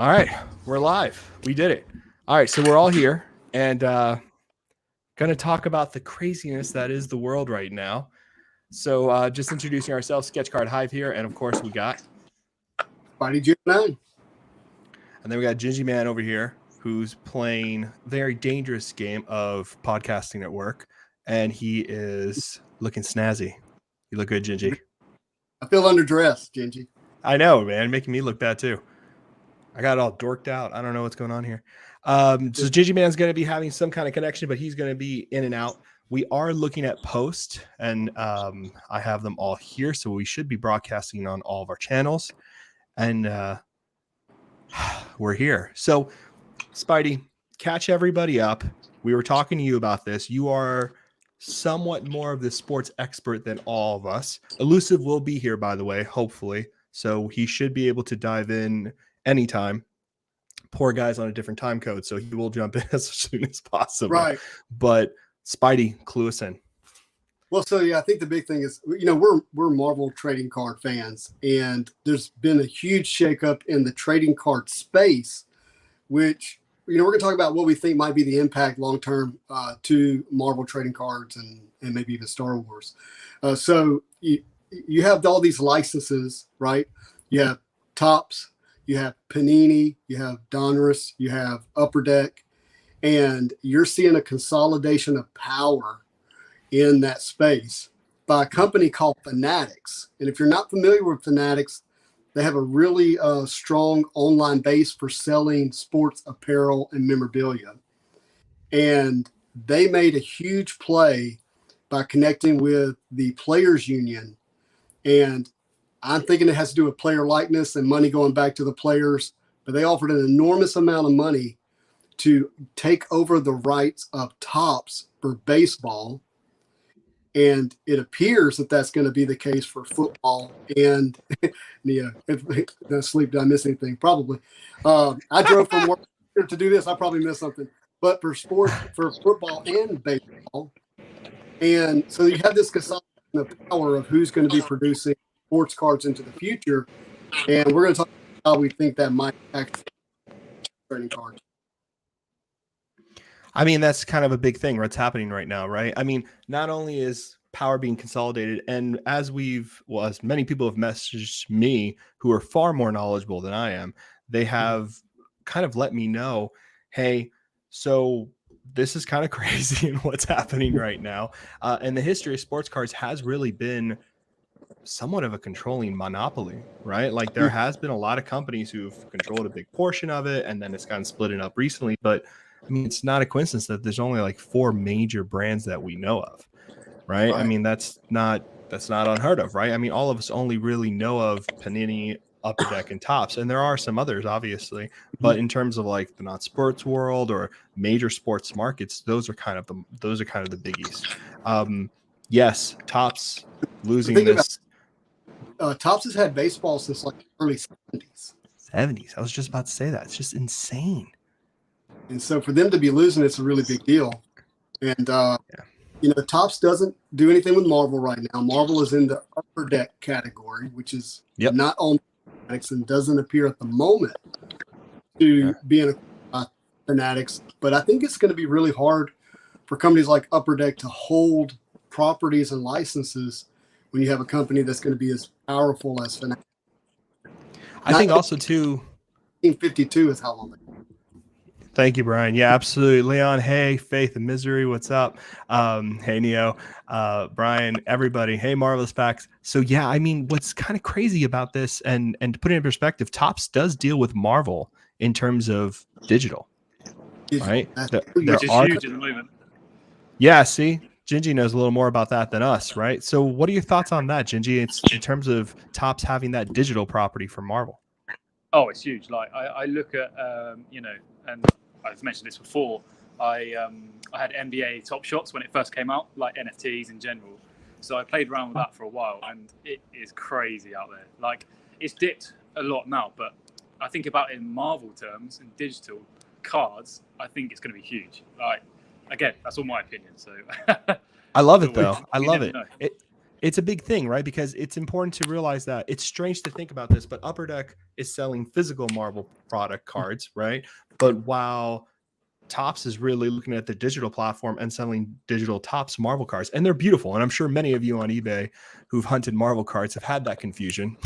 All right, we're live. We did it. All right, so we're all here and going to talk about the craziness that is the world right now. So just introducing ourselves, Sketch Card Hive here, and of course we got, Body G9. and then we got Gingy Man over here who's playing a very dangerous game of podcasting at work, and he is looking snazzy. You look good, Gingy. I feel underdressed, Gingy. I know, man, making me look bad too. I got it all dorked out. I don't know what's going on here. So Gingy Man's going to be having some kind of connection, but he's going to be in and out. We are looking at post, and I have them all here, so we should be broadcasting on all of our channels. And we're here. So, Spidey, catch everybody up. We were talking to you about this. You are somewhat more of the sports expert than all of us. Elusive will be here, by the way, hopefully. So he should be able to dive in anytime. Poor guy's on a different time code, so he will jump in as soon as possible. Right. But Spidey, clue us in. Well, so yeah, I think the big thing is, we're Marvel trading card fans, and there's been a huge shakeup in the trading card space, which, we're going to talk about what we think might be the impact long term to Marvel trading cards and maybe even Star Wars. So you have all these licenses, right? You have Topps, you have Panini, you have Donruss, you have Upper Deck, and you're seeing a consolidation of power in that space by a company called Fanatics. And if you're not familiar with Fanatics, they have a really strong online base for selling sports apparel and memorabilia. And they made a huge play by connecting with the Players Union. And I'm thinking it has to do with player likeness and money going back to the players, but they offered an enormous amount of money to take over the rights of Topps for baseball. And it appears that that's going to be the case for football. And yeah, sleep. Did I miss anything? Probably. I drove from work to do this. I probably missed something. But for sports, for football and baseball, and so you have this consolidation of power of who's going to be producing sports cards into the future, and we're going to talk about how we think that might affect trading cards. I mean, that's kind of a big thing what's happening right now, right? I mean, not only is power being consolidated, and as many people have messaged me who are far more knowledgeable than I am, they have kind of let me know, hey, so this is kind of crazy in what's happening right now. And the history of sports cards has really been somewhat of a controlling monopoly, right? Like there has been a lot of companies who've controlled a big portion of it, and then it's gotten split up recently. But I mean, it's not a coincidence that there's only like 4 major brands that we know of, right? I mean, that's not unheard of, right? I mean, all of us only really know of Panini, Upper Deck, and Topps, and there are some others, obviously. But in terms of like the non-sports world or major sports markets, those are kind of the biggies. Yes, Topps losing this. Topps has had baseball since like early 70s. 70s. I was just about to say that. It's just insane. And so for them to be losing, it's a really big deal. And, Topps doesn't do anything with Marvel right now. Marvel is in the Upper Deck category, which is not on Fanatics and doesn't appear at the moment to be in a Fanatics. But I think it's going to be really hard for companies like Upper Deck to hold properties and licenses when you have a company that's going to be as powerful as Fanatics. I think also too, 1952 is how long. Thank you, Brian. Yeah, absolutely. Leon, hey, Faith and Misery, what's up? Hey, Neo, Brian, everybody. Hey, Marvelous Packs. So, yeah, I mean, what's kind of crazy about this, and to put it in perspective, Topps does deal with Marvel in terms of digital, right? Which is huge at the moment. Yeah, see? Gingy knows a little more about that than us, right? So what are your thoughts on that, Gingy? It's in terms of Topps having that digital property for Marvel. Oh, it's huge. Like I look at, and I've mentioned this before. I had NBA Top Shots when it first came out, like NFTs in general. So I played around with that for a while, and it is crazy out there. Like it's dipped a lot now, but I think about it in Marvel terms and digital cards, I think it's going to be huge. Like again, that's all my opinion. So I love it though. I love it. It's a big thing, right? Because it's important to realize that it's strange to think about this, but Upper Deck is selling physical Marvel product cards, right? But while Topps is really looking at the digital platform and selling digital Topps Marvel cards, and they're beautiful. And I'm sure many of you on eBay who've hunted Marvel cards have had that confusion,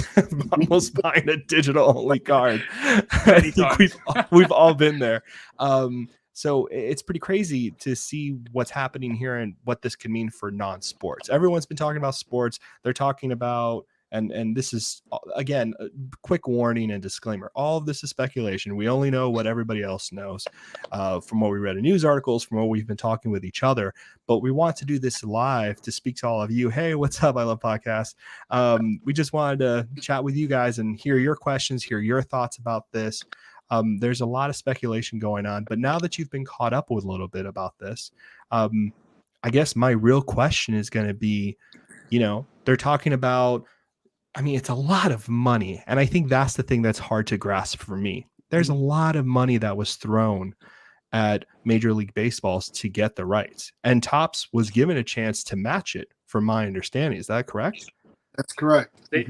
almost buying a digital only card. I think we've all been there. So it's pretty crazy to see what's happening here and what this can mean for non-sports. Everyone's been talking about sports. They're talking about, and this is, again, a quick warning and disclaimer. All of this is speculation. We only know what everybody else knows from what we read in news articles, from what we've been talking with each other. But we want to do this live to speak to all of you. Hey, what's up? I love podcasts. We just wanted to chat with you guys and hear your questions, hear your thoughts about this. There's a lot of speculation going on, but now that you've been caught up with a little bit about this, I guess my real question is going to be, they're talking about, it's a lot of money. And I think that's the thing that's hard to grasp for me. There's a lot of money that was thrown at Major League Baseballs to get the rights. And Topps was given a chance to match it, from my understanding. Is that correct? That's correct. They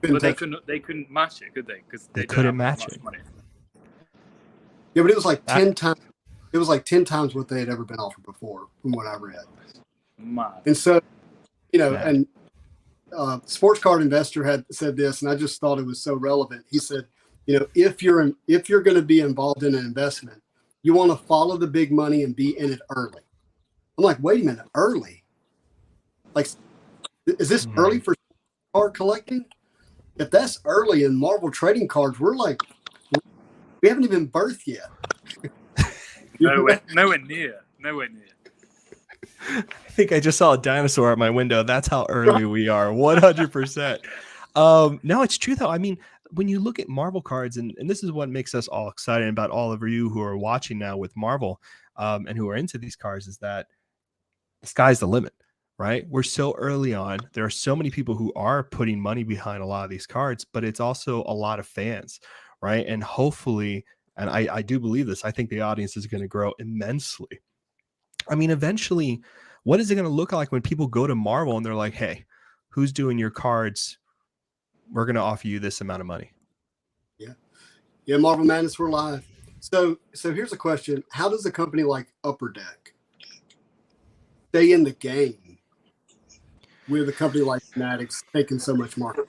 couldn't match it, could they? Because they couldn't match it. Money. Yeah, but it was like 10 times. It was like 10 times what they had ever been offered before, from what I read. Man. And so, and Sports Card Investor had said this, and I just thought it was so relevant. He said, if you're going to be involved in an investment, you want to follow the big money and be in it early. I'm like, wait a minute, early? Like, is this early for card collecting? If that's early in Marvel trading cards, we haven't even birthed yet. Nowhere near. I think I just saw a dinosaur at my window. That's how early we are. 100%. No, it's true though. When you look at Marvel cards, and this is what makes us all excited about all of you who are watching now with Marvel, and who are into these cards, is that the sky's the limit, right? We're so early on. There are so many people who are putting money behind a lot of these cards, but it's also a lot of fans, right? And hopefully, and I do believe this, I think the audience is going to grow immensely. Eventually, what is it going to look like when people go to Marvel and they're like, hey, who's doing your cards? We're going to offer you this amount of money. Yeah, Marvel Madness, we're live. So here's a question. How does a company like Upper Deck stay in the game with a company like Fanatics taking so much market?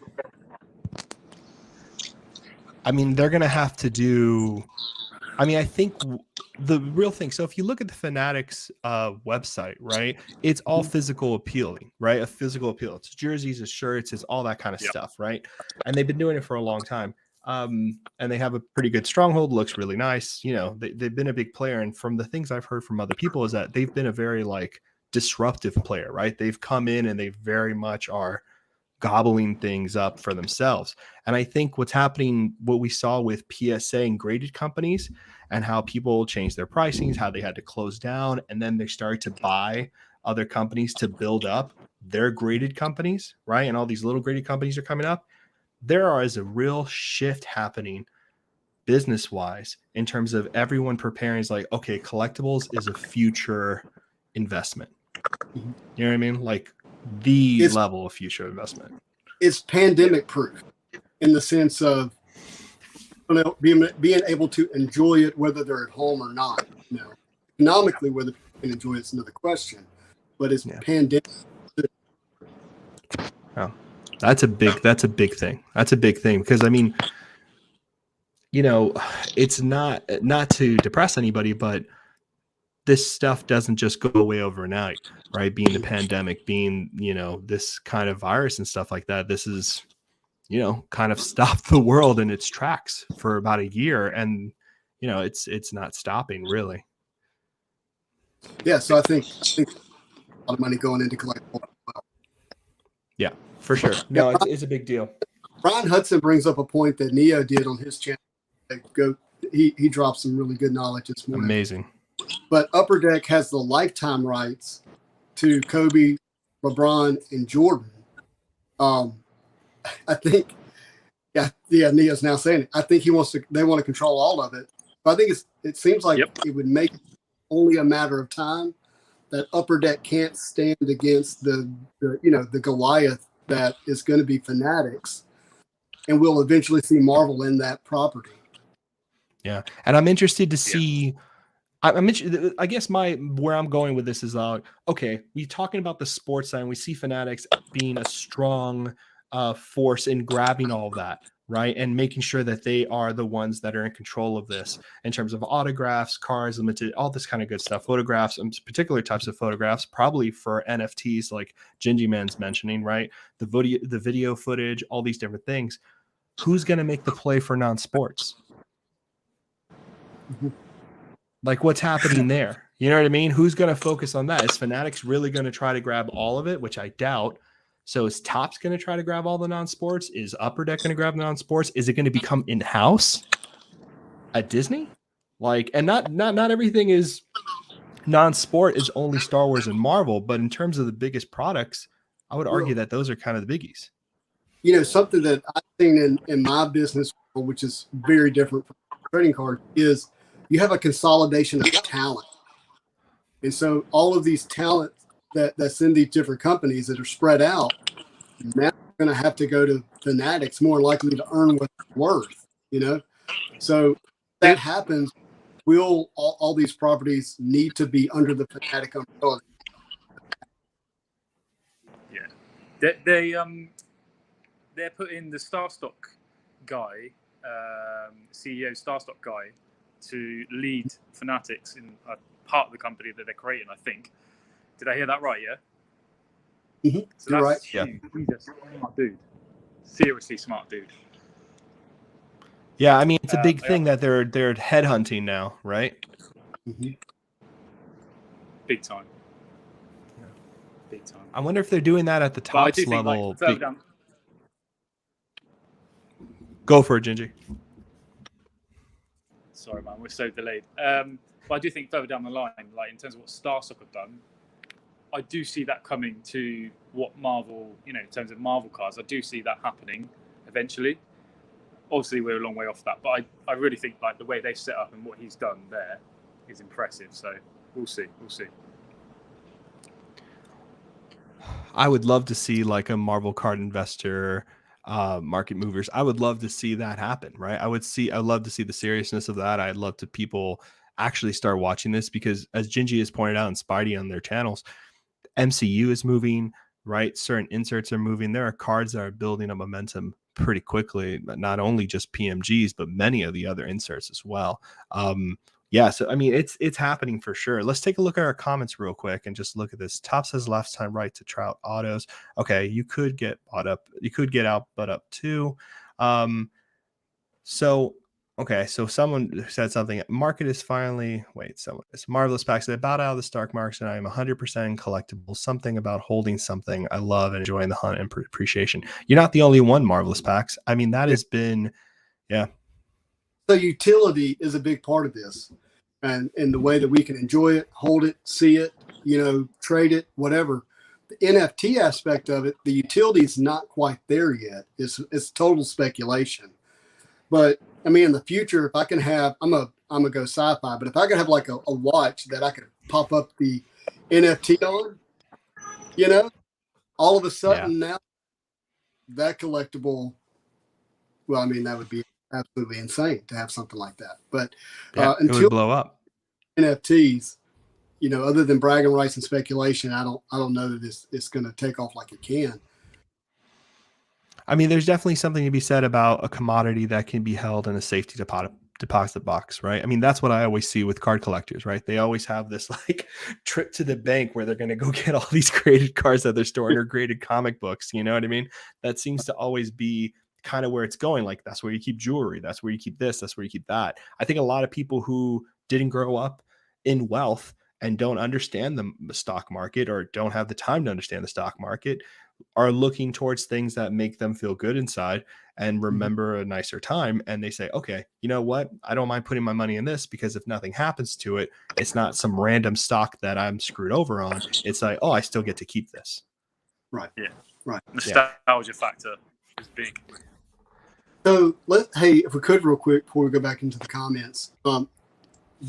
They're going to have to do, I think the real thing. So if you look at the Fanatics website, right, it's all physical appealing, right? A physical appeal. It's jerseys, it's shirts, it's all that kind of stuff, right? And they've been doing it for a long time. And they have a pretty good stronghold, looks really nice. They've been a big player. And from the things I've heard from other people is that they've been a very disruptive player, right? They've come in and they very much are gobbling things up for themselves. And I think what's happening, what we saw with PSA and graded companies and how people changed their pricings, how they had to close down, and then they started to buy other companies to build up their graded companies, right? And all these little graded companies are coming up. There is a real shift happening business-wise in terms of everyone preparing is like, okay, collectibles is a future investment. You know what I mean? It's level of future investment. It's pandemic proof in the sense of being able to enjoy it, whether they're at home or not. Economically, whether people can enjoy it's another question, but it's pandemic. Oh, that's a big thing. That's a big thing because it's not to depress anybody, but this stuff doesn't just go away overnight, right? Being the pandemic, being, this kind of virus and stuff like that. This is, kind of stopped the world in its tracks for about a year. And, it's not stopping really. Yeah. So I think a lot of money going into collectibles. Yeah, for sure. No, it's a big deal. Brian Hudson brings up a point that Neo did on his channel. He dropped some really good knowledge this morning. Amazing. But Upper Deck has the lifetime rights to Kobe, LeBron, and Jordan. I think, Neo's now saying it. I think they want to control all of it. But I think it seems like it would make only a matter of time that upper deck can't stand against the Goliath that is going to be Fanatics, and we'll eventually see Marvel in that property. Yeah, and I'm interested to see. I'm interested. I guess where I'm going with this is okay. We talking about the sports side, and we see Fanatics being a strong force in grabbing all of that, right, and making sure that they are the ones that are in control of this in terms of autographs, cards, limited, all this kind of good stuff, photographs, and particular types of photographs, probably for NFTs like Gingy Man's mentioning, right, the video footage, all these different things. Who's going to make the play for non-sports? Mm-hmm. Like, what's happening there? You know what I mean? Who's going to focus on that? Is Fanatics really going to try to grab all of it, which I doubt? So is Topps going to try to grab all the non-sports? Is Upper Deck going to grab the non-sports? Is it going to become in-house at Disney? Like, and not everything is non-sport is only Star Wars and Marvel, but in terms of the biggest products, I would argue that those are kind of the biggies. You know, something that I've seen in my business, which is very different from trading cards, is you have a consolidation of talent. And so all of these talents that's in these different companies that are spread out, now they're going to have to go to Fanatics, more likely to earn what they're worth, you know? So that happens, will all these properties need to be under the Fanatic umbrella? Yeah. They're putting the Starstock guy, CEO Starstock guy, to lead Fanatics in a part of the company that they're creating, I think. Did I hear that right? Yeah. Mm-hmm. So You're right. huge. Yeah. He's a smart dude. Seriously smart dude. Yeah, I mean, it's a big thing that they're headhunting now, right? Mm-hmm. Big time. Yeah. Big time. I wonder if they're doing that at the top level. Like, down. Go for it, Gingy. Sorry, man, we're so delayed. But I do think further down the line, like in terms of what Starstock have done, I do see that coming to what Marvel, in terms of Marvel cards, I do see that happening eventually. Obviously, we're a long way off that, but I really think like the way they've set up and what he's done there is impressive. So we'll see. I would love to see like a Marvel card investor market movers. I would love to see that happen, right? I'd love to see the seriousness of that. I'd love to people actually start watching this because as Gingy has pointed out and Spidey on their channels, MCU is moving, right? Certain inserts are moving. There are cards that are building a momentum pretty quickly, but not only just PMGs, but many of the other inserts as well. Yeah, so I mean, it's happening for sure. Let's take a look at our comments real quick and just look at this. Top says left time right to Trout autos. Okay, you could get bought up. You could get out, but up too. So someone said something. Market is finally it's Marvelous Packs. They bought out of the stock market, and I am 100% collectible. Something about holding something I love and enjoying the hunt and appreciation. You're not the only one, Marvelous Packs. I mean, that has been, yeah. So utility is a big part of this, and the way that we can enjoy it, hold it, see it, trade it, whatever. The NFT aspect of it, the utility is not quite there yet. It's total speculation. But I mean, in the future, if I can have, I'm gonna go sci-fi, but if I could have like a watch that I could pop up the NFT on, all of a sudden now that collectible, well, I mean, that would be absolutely insane to have something like that. But it would blow up. NFTs, other than bragging rights and speculation, I don't know that it's going to take off like it can. I mean, there's definitely something to be said about a commodity that can be held in a safety deposit box, right? I mean, that's what I always see with card collectors, right? They always have this like trip to the bank where they're going to go get all these graded cards that they're storing or graded comic books. You know what I mean? That seems to always be kind of where it's going. Like that's where you keep jewelry. That's where you keep this. That's where you keep that. I think a lot of people who didn't grow up in wealth and don't understand the stock market or don't have the time to understand the stock market are looking towards things that make them feel good inside and remember a nicer time. And they say, okay, you know what? I don't mind putting my money in this because if nothing happens to it, it's not some random stock that I'm screwed over on. It's like, oh, I still get to keep this. Right. Yeah. Right. Nostalgia factor is big. So if we could real quick before we go back into the comments,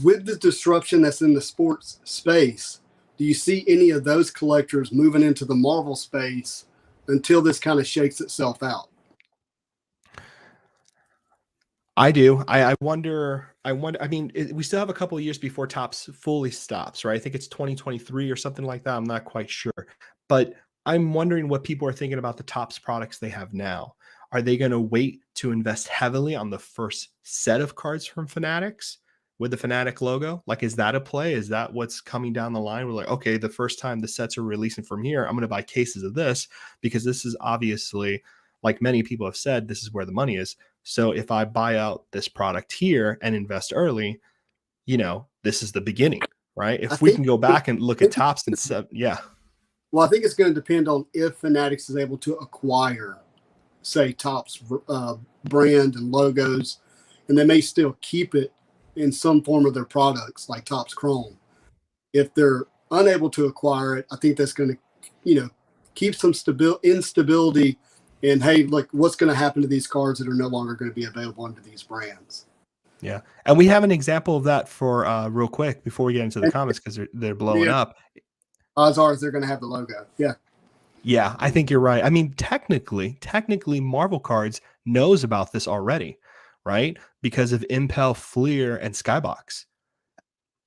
with the disruption that's in the sports space, do you see any of those collectors moving into the Marvel space until this kind of shakes itself out? I do. I wonder. I wonder. I mean, we still have a couple of years before Topps fully stops, right? I think it's 2023 or something like that. I'm not quite sure, but I'm wondering what people are thinking about the Topps products they have now. Are they going to wait to invest heavily on the first set of cards from Fanatics with the Fanatic logo? Like, is that a play? Is that what's coming down the line? We're like, okay, the first time the sets are releasing from here, I'm going to buy cases of this because this is obviously, like many people have said, this is where the money is. So if I buy out this product here and invest early, this is the beginning, right? If we can go back and look at Topps and say, yeah. Well, I think it's going to depend on if Fanatics is able to acquire, say, Topps brand and logos, and they may still keep it in some form of their products, like Topps Chrome. If they're unable to acquire it, I think that's going to, keep some instability. And hey, look, what's going to happen to these cards that are no longer going to be available under these brands? Yeah. And we have an example of that for real quick before we get into the comments, because they're blowing up. Odds are they're going to have the logo. Yeah. Yeah, I think you're right. I mean, technically, Marvel Cards knows about this already, right? Because of Impel, Fleer, and Skybox.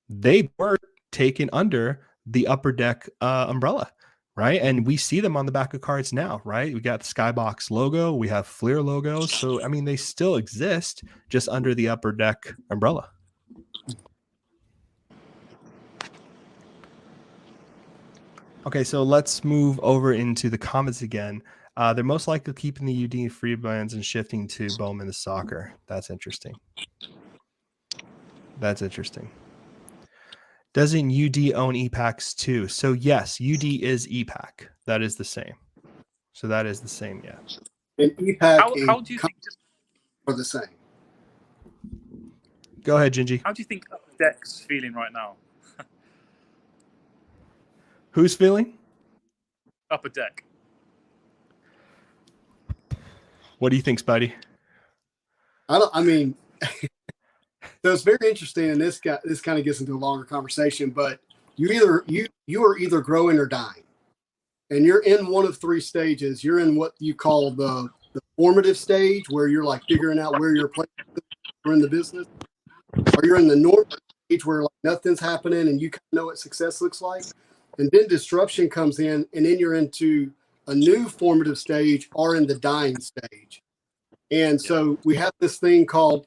They were taken under the Upper Deck umbrella, right? And we see them on the back of cards now, right? We got the Skybox logo, we have Fleer logos. So, I mean, they still exist just under the Upper Deck umbrella. Okay, so let's move over into the comments again. They're most likely keeping the UD free brands and shifting to Bowman the soccer. That's interesting. Doesn't UD own EPACs too? So yes, UD is EPAC. That is the same. So that is the same, yeah. And EPAC how do you think are the same? Go ahead, Gingy. How do you think Upper Deck's feeling right now? Who's feeling? Upper Deck. What do you think, Spidey? So it's very interesting, and this kind of gets into a longer conversation, but you are either growing or dying. And you're in one of three stages. You're in what you call the formative stage, where you're like figuring out where you're playing in the business. Or you're in the normal stage where like nothing's happening and you kind of know what success looks like. And then disruption comes in, and then you're into a new formative stage or in the dying stage. And so we have this thing called,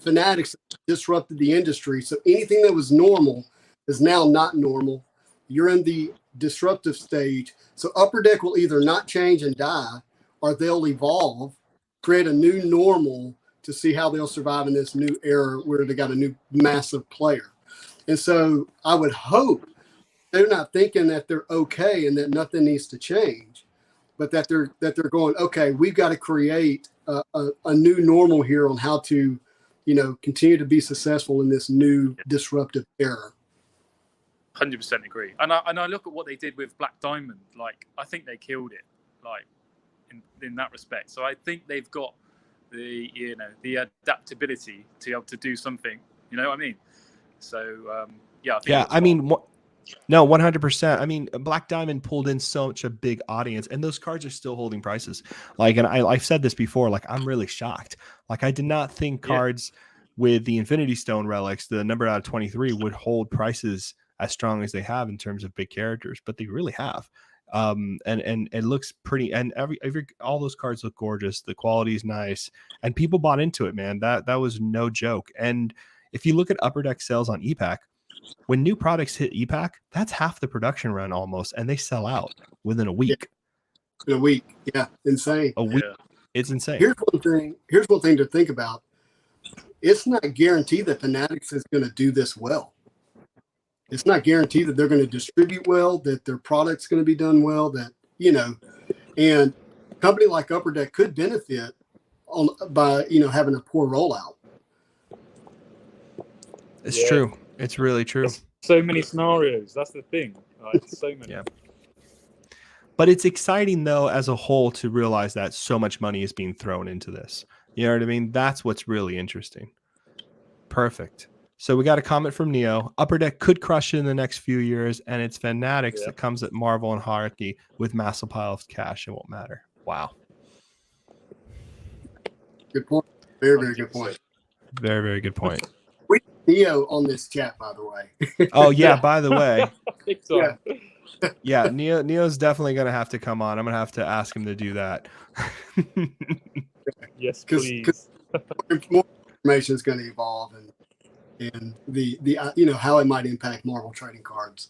Fanatics disrupted the industry. So anything that was normal is now not normal. You're in the disruptive stage. So Upper Deck will either not change and die, or they'll evolve, create a new normal to see how they'll survive in this new era where they got a new massive player. And so I would hope they're not thinking that they're okay and that nothing needs to change, but that they're going, okay, we've got to create a new normal here on how to, continue to be successful in this new disruptive era. 100% agree. And I look at what they did with Black Diamond. Like, I think they killed it, like in that respect. So I think they've got the adaptability to be able to do something. You know what I mean? So no, 100%. I mean, Black Diamond pulled in such a big audience, and those cards are still holding prices. Like, and I've said this before, like, I'm really shocked. Like, I did not think cards with the Infinity Stone relics, the number out of 23, would hold prices as strong as they have in terms of big characters, but they really have. And it looks pretty, and all those cards look gorgeous. The quality is nice, and people bought into it, man. That was no joke. And if you look at Upper Deck sales on EPAC, when new products hit EPAC, that's half the production run almost, and they sell out within a week. In a week, yeah, insane. A week, it's insane. Here's one thing to think about. It's not guaranteed that Fanatics is going to do this well. It's not guaranteed that they're going to distribute well, that their product's going to be done well, that, and a company like Upper Deck could benefit by having a poor rollout. It's true. It's really true. There's so many scenarios. That's the thing. Like, so many. Yeah. But it's exciting, though, as a whole, to realize that so much money is being thrown into this. You know what I mean? That's what's really interesting. Perfect. So we got a comment from Neo. Upper Deck could crush it in the next few years, and it's Fanatics that comes at Marvel and Hierarchy with massive pile of cash. It won't matter. Wow. Good point. Very, very good point. Very, very good point. We need Neo on this chat, by the way. Oh, yeah, by the way. Yeah. Neo's definitely going to have to come on. I'm going to have to ask him to do that. Yes, please. More information is going to evolve, and the how it might impact Marvel trading cards.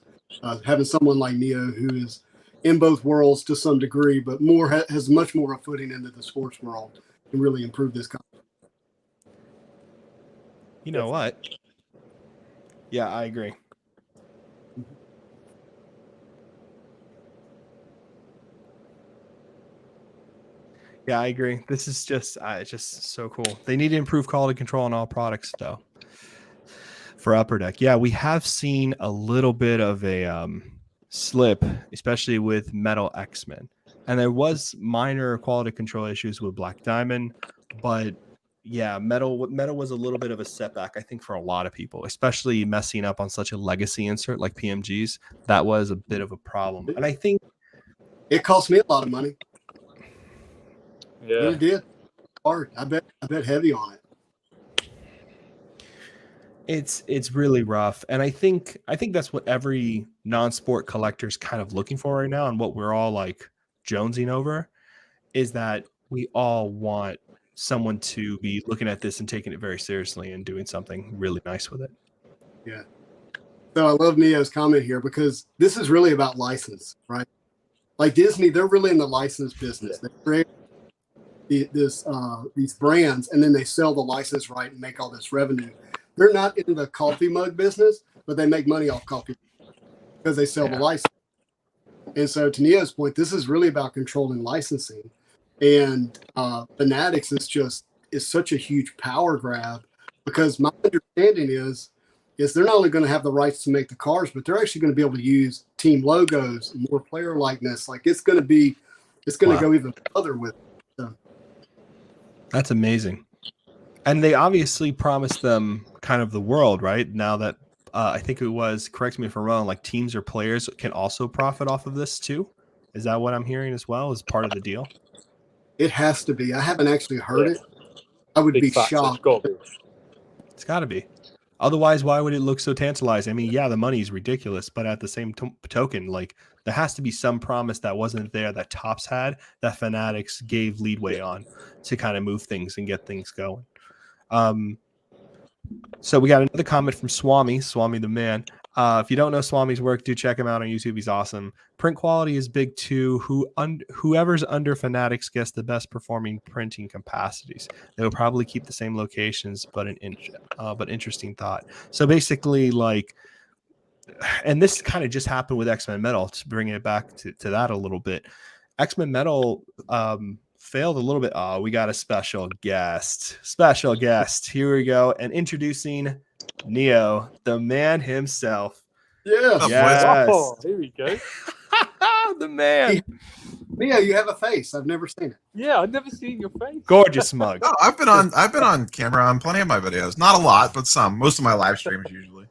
Having someone like Neo who is in both worlds to some degree, but has much more a footing into the sports world, can really improve this concept. You know what? Yeah, I agree. Yeah, I agree. This is just it's just so cool. They need to improve quality control on all products, though. For Upper Deck, yeah, we have seen a little bit of a slip, especially with Metal X-Men, and there was minor quality control issues with Black Diamond, but yeah, Metal was a little bit of a setback, I think, for a lot of people, especially messing up on such a legacy insert like PMGs. That was a bit of a problem, and I think it cost me a lot of money. Yeah, it did. Hard. I bet heavy on it. It's really rough, and I think that's what every non-sport collector is kind of looking for right now, and what we're all like jonesing over is that we all want someone to be looking at this and taking it very seriously and doing something really nice with it. Yeah. So I love Neo's comment here, because this is really about license, right? Like Disney, they're really in the license business. They create these brands, and then they sell the license right and make all this revenue. They're not in the coffee mug business, but they make money off coffee because they sell the license. And so, to Neo's point, this is really about controlling licensing. And Fanatics is such a huge power grab, because my understanding is they're not only going to have the rights to make the cars, but they're actually going to be able to use team logos, more player likeness. Like it's going to go even further with it. So. That's amazing. And they obviously promised them kind of the world, right? Now that I think it was, correct me if I'm wrong, like teams or players can also profit off of this too. Is that what I'm hearing as well as part of the deal? It has to be. I haven't actually heard it. I would be shocked. It's got to be. Otherwise, why would it look so tantalizing? I mean, yeah, the money is ridiculous, but at the same token, like there has to be some promise that wasn't there that Topps had, that Fanatics gave leadway on to kind of move things and get things going. So we got another comment from Swami the man. If you don't know Swami's work, do check him out on YouTube. He's awesome. Print quality is big too. Whoever's under Fanatics gets the best performing printing capacities. They will probably keep the same locations, but interesting thought. So basically, like, and this kind of just happened with X-Men Metal. To bring it back to that a little bit, X-Men Metal failed a little bit. Oh, we got a special guest. Here we go. And introducing Neo, the man himself. Yes. Oh, here we go. The man. Neo, you have a face. I've never seen it. Yeah, I've never seen your face. Gorgeous mug. Oh, I've been on camera on plenty of my videos. Not a lot, but some. Most of my live streams usually.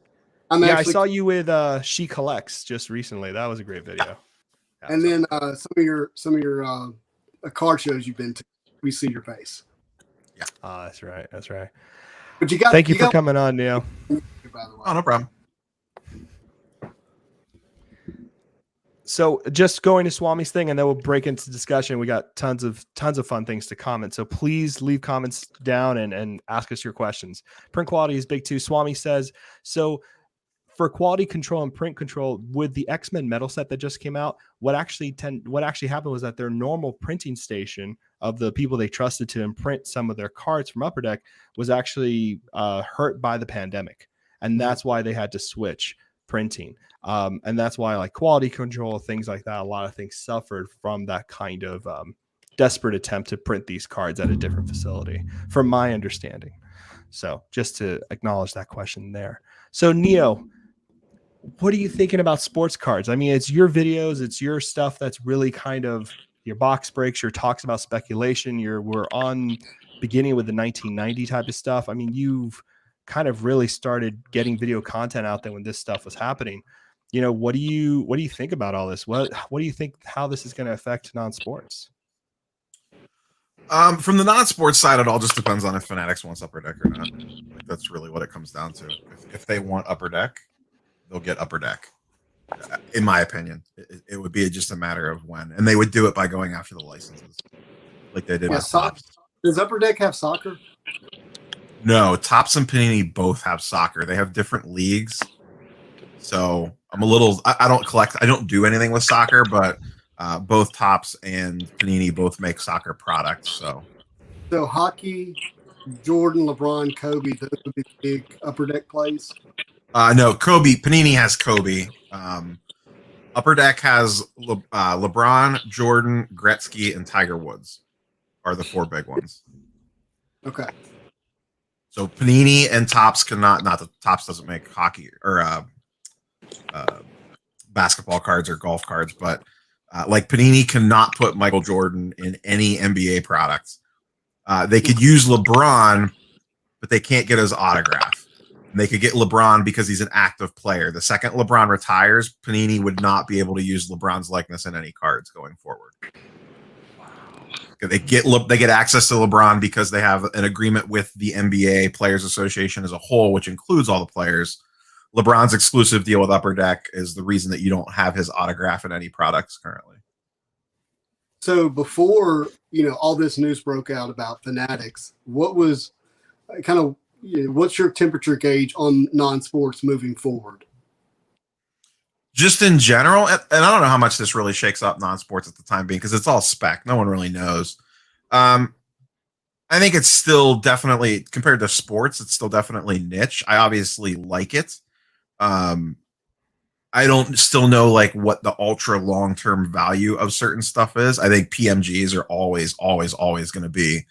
I saw you with She Collects just recently. That was a great video. Yeah, and then some of your card shows you've been to, we see your face. Yeah. Oh, that's right. But thank you for coming on, Neo. Oh, no problem. So just going to Swami's thing, and then we'll break into discussion. We got tons of fun things to comment. So please leave comments down and ask us your questions. Print quality is big too. Swami says, so for quality control and print control with the X-Men Metal set that just came out, what actually happened was that their normal printing station of the people they trusted to imprint some of their cards from Upper Deck was actually hurt by the pandemic. And that's why they had to switch printing. And that's why, like, quality control, things like that, a lot of things suffered from that kind of desperate attempt to print these cards at a different facility, from my understanding. So just to acknowledge that question there. So Neo, what are you thinking about sports cards? I mean, it's your videos, it's your stuff that's really kind of your box breaks, your talks about speculation. We're on beginning with the 1990 type of stuff. I mean, you've kind of really started getting video content out there when this stuff was happening. What do you think about all this? What do you think how this is going to affect non-sports? From the non-sports side, it all just depends on if Fanatics wants Upper Deck or not. Like, that's really what it comes down to. If they want Upper Deck, they'll get Upper Deck. In my opinion, it would be just a matter of when, and they would do it by going after the licenses, like they did with Tops. Does Upper Deck have soccer? No, Tops and Panini both have soccer. They have different leagues, so I'm a little. I don't do anything with soccer, but both Tops and Panini both make soccer products. So hockey, Jordan, LeBron, Kobe, those would be big Upper Deck plays. No, Kobe. Panini has Kobe. Upper Deck has LeBron, Jordan, Gretzky, and Tiger Woods are the 4 big ones. Okay. So Panini and Tops cannot. Not that Tops doesn't make hockey or basketball cards or golf cards, but like Panini cannot put Michael Jordan in any NBA products. They could use LeBron, but they can't get his autograph. And they could get LeBron because he's an active player. The second LeBron retires, Panini would not be able to use LeBron's likeness in any cards going forward. They get access to LeBron because they have an agreement with the NBA Players Association as a whole, which includes all the players. LeBron's exclusive deal with Upper Deck is the reason that you don't have his autograph in any products currently. So before all this news broke out about Fanatics, what was kind of what's your temperature gauge on non-sports moving forward? Just in general, and I don't know how much this really shakes up non-sports at the time being because it's all spec. No one really knows. I think it's still definitely, compared to sports, it's still definitely niche. I obviously like it. I don't still know like what the ultra long-term value of certain stuff is. I think PMGs are always going to be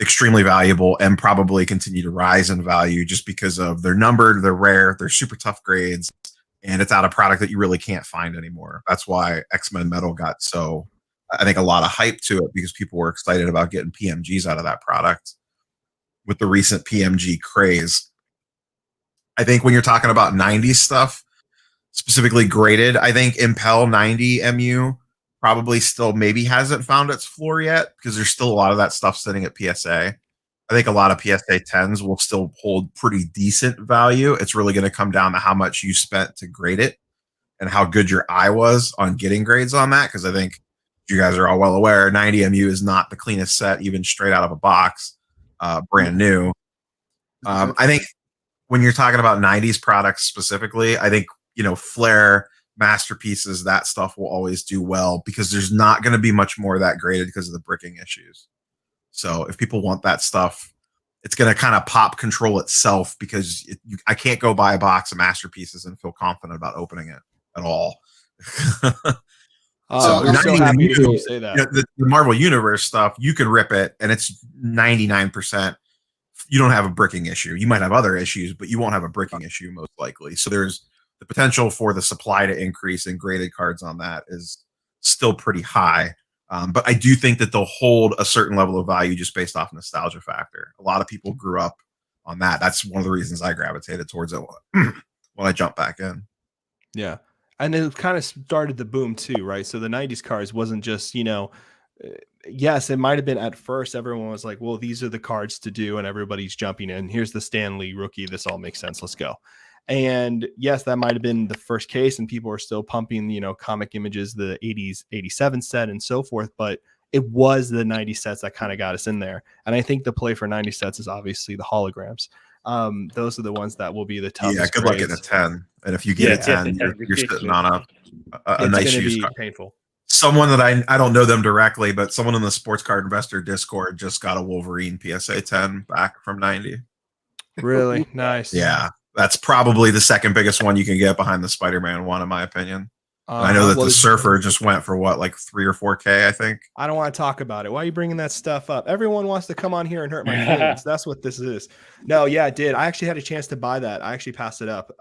extremely valuable and probably continue to rise in value just because of they're numbered, they're rare, they're super tough grades, and it's out of product that you really can't find anymore. That's why X-Men Metal got so, I think, a lot of hype to it because people were excited about getting PMGs out of that product with the recent PMG craze. I think when you're talking about 90s stuff, specifically graded, I think Impel 90 MU probably still maybe hasn't found its floor yet because there's still a lot of that stuff sitting at PSA. I think a lot of PSA 10s will still hold pretty decent value. It's really going to come down to how much you spent to grade it and how good your eye was on getting grades on that. Because I think you guys are all well aware, 90 MU is not the cleanest set, even straight out of a box, brand new. I think when you're talking about 90s products specifically, I think, Flair, masterpieces, that stuff will always do well because there's not going to be much more of that graded because of the bricking issues. So if people want that stuff, it's going to kind of pop control itself because I can't go buy a box of masterpieces and feel confident about opening it at all. So I'm so happy to hear you say that. The Marvel Universe stuff, you can rip it and it's 99%. You don't have a bricking issue. You might have other issues, but you won't have a bricking issue most likely. So there's the potential for the supply to increase and graded cards on that is still pretty high. But I do think that they'll hold a certain level of value just based off nostalgia factor. A lot of people grew up on that. That's one of the reasons I gravitated towards it when I jumped back in. Yeah. And it kind of started the boom too, right? So the 90s cards wasn't just, yes, it might have been at first everyone was like, well, these are the cards to do and everybody's jumping in. Here's the Stan Lee rookie. This all makes sense. Let's go. And yes, that might have been the first case and people are still pumping, comic images, the 80s, 87 set and so forth. But it was the 90 sets that kind of got us in there. And I think the play for 90 sets is obviously the holograms. Those are the ones that will be the toughest. Yeah, good luck getting a 10. And if you get a 10, you're sitting on a nice used card. Painful. Someone that I don't know them directly, but someone in the Sports Card Investor Discord just got a Wolverine PSA 10 back from 90. Really? Nice. Yeah. That's probably the second biggest one you can get behind the Spider-Man one, in my opinion. I know that the Surfer just went for what, like 3 or 4K, I think. I don't want to talk about it. Why are you bringing that stuff up? Everyone wants to come on here and hurt my feelings. That's what this is. No, yeah, I did. I actually had a chance to buy that. I actually passed it up.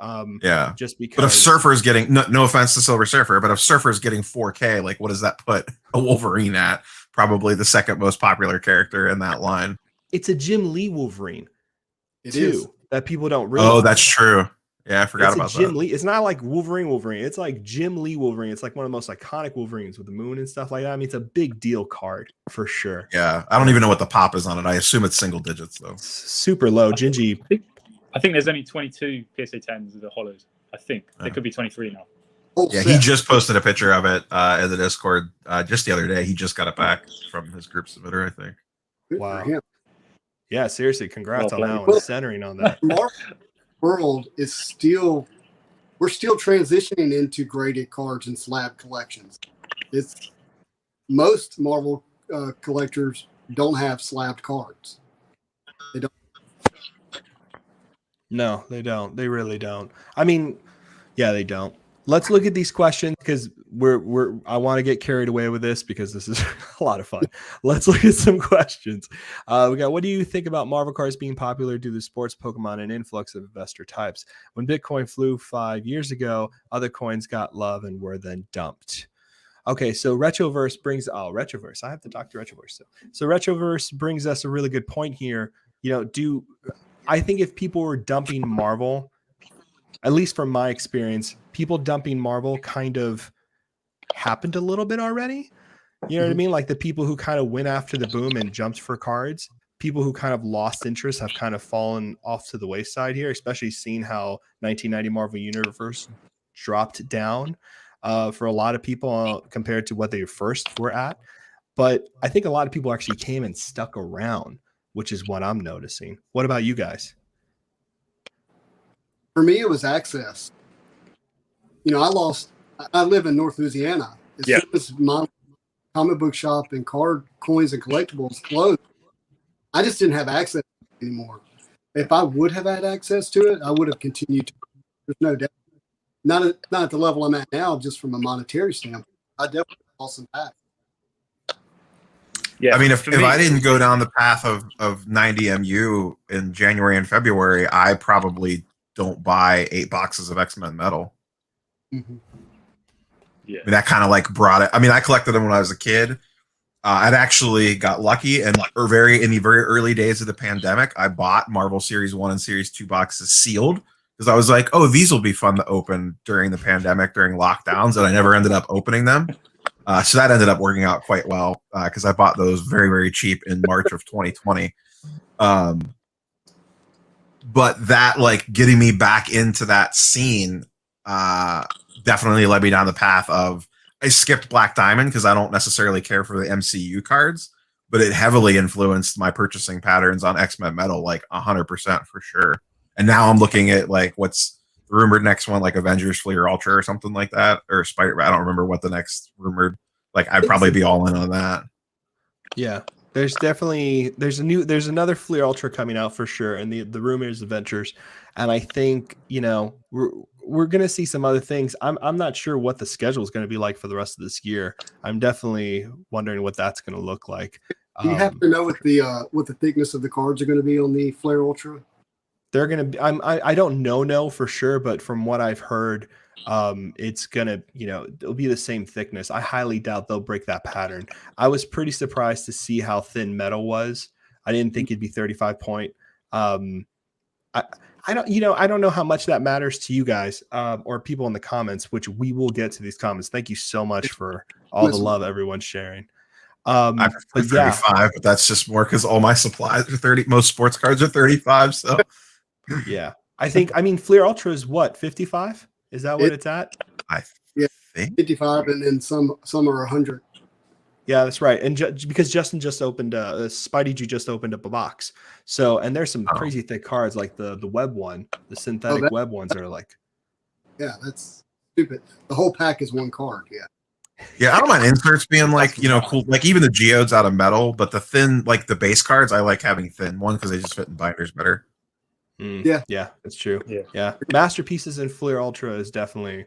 Yeah. Just because. But if Surfer's getting, no offense to Silver Surfer, but if Surfer's getting 4K, like what does that put a Wolverine at? Probably the second most popular character in that line. It's a Jim Lee Wolverine. It is. that people don't realize. Oh, that's true. Yeah, I forgot about It's a Jim that. Lee. It's not like Wolverine. It's like Jim Lee Wolverine. It's like one of the most iconic Wolverines with the moon and stuff like that. I mean, it's a big deal card for sure. Yeah, I don't even know what the pop is on it. I assume it's single digits though. It's super low. Gingy. I think there's only 22 PSA 10s of the hollows. I think there could be 23 now. Yeah, he just posted a picture of it in the Discord just the other day. He just got it back from his group submitter, I think. Wow. Yeah, seriously, congrats on that one. Centering on that. Marvel world is still, we're still transitioning into graded cards and slab collections. It's most Marvel collectors don't have slabbed cards. They don't. No, they don't. They really don't. I mean, yeah, they don't. Let's look at these questions because I want to get carried away with this because this is a lot of fun. Let's look at some questions. We got, what do you think about Marvel cards being popular due to sports Pokemon and influx of investor types? When Bitcoin flew 5 years ago, other coins got love and were then dumped. Okay, so Retroverse brings Retroverse. I have to talk to Retroverse. So Retroverse brings us a really good point here. I think if people were dumping Marvel, at least from my experience, people dumping Marvel kind of happened a little bit already. You know what I mean? Like the people who kind of went after the boom and jumped for cards, people who kind of lost interest have kind of fallen off to the wayside here, especially seeing how 1990 Marvel Universe dropped down for a lot of people compared to what they first were at. But I think a lot of people actually came and stuck around, which is what I'm noticing. What about you guys? For me, it was access. I live in North Louisiana. As soon as my comic book shop and card coins and collectibles closed, I just didn't have access anymore. If I would have had access to it, I would have continued to. There's no doubt. Not at the level I'm at now, just from a monetary standpoint. I definitely lost some back. Yeah, I mean, if I didn't go down the path of 90 MU in January and February, I probably don't buy 8 boxes of X-Men Metal. Mm-hmm. Yeah, I mean, that kind of like brought it. I mean, I collected them when I was a kid. I'd actually got lucky, and in the very early days of the pandemic, I bought Marvel Series 1 and Series 2 boxes sealed because I was like, oh, these will be fun to open during the pandemic, during lockdowns, and I never ended up opening them. So that ended up working out quite well because I bought those very, very cheap in March of 2020. But that, like, getting me back into that scene definitely led me down the path of, I skipped Black Diamond because I don't necessarily care for the MCU cards, but it heavily influenced my purchasing patterns on X-Men Metal, like 100% for sure. And now I'm looking at like what's the rumored next one, like Avengers Fleer Ultra or something like that, or Spider. I don't remember what the next rumored. Like I'd probably be all in on that. Yeah, there's another Fleer Ultra coming out for sure, and the rumor is Adventures, and I think we're gonna see some other things. I'm not sure what the schedule is going to be like for the rest of this year. I'm definitely wondering what that's going to look like. Do you happen to know what the thickness of the cards are going to be on the Flair Ultra? They're gonna be. I don't know for sure, but from what I've heard, it's gonna it'll be the same thickness. I highly doubt they'll break that pattern. I was pretty surprised to see how thin Metal was. I didn't think it'd be 35 point. I don't know how much that matters to you guys or people in the comments, which we will get to these comments. Thank you so much for all the love everyone's sharing. I prefer 35, but that's just more because all my supplies are 30. Most sports cards are 35. So yeah, I mean, Fleer Ultra is what, 55? Is that what it's at? I think 55, and then some are 100. Yeah, that's right. And because Justin just opened, Spidey G just opened up a box. So, and there's some crazy thick cards like the web one, the synthetic web ones are like. Yeah, that's stupid. The whole pack is one card. Yeah. Yeah, I don't mind inserts being like, cool. Like even the geodes out of metal, but the thin, like the base cards, I like having thin one because they just fit in binders better. Yeah, that's true. Yeah. Masterpieces and Fleer Ultra is definitely.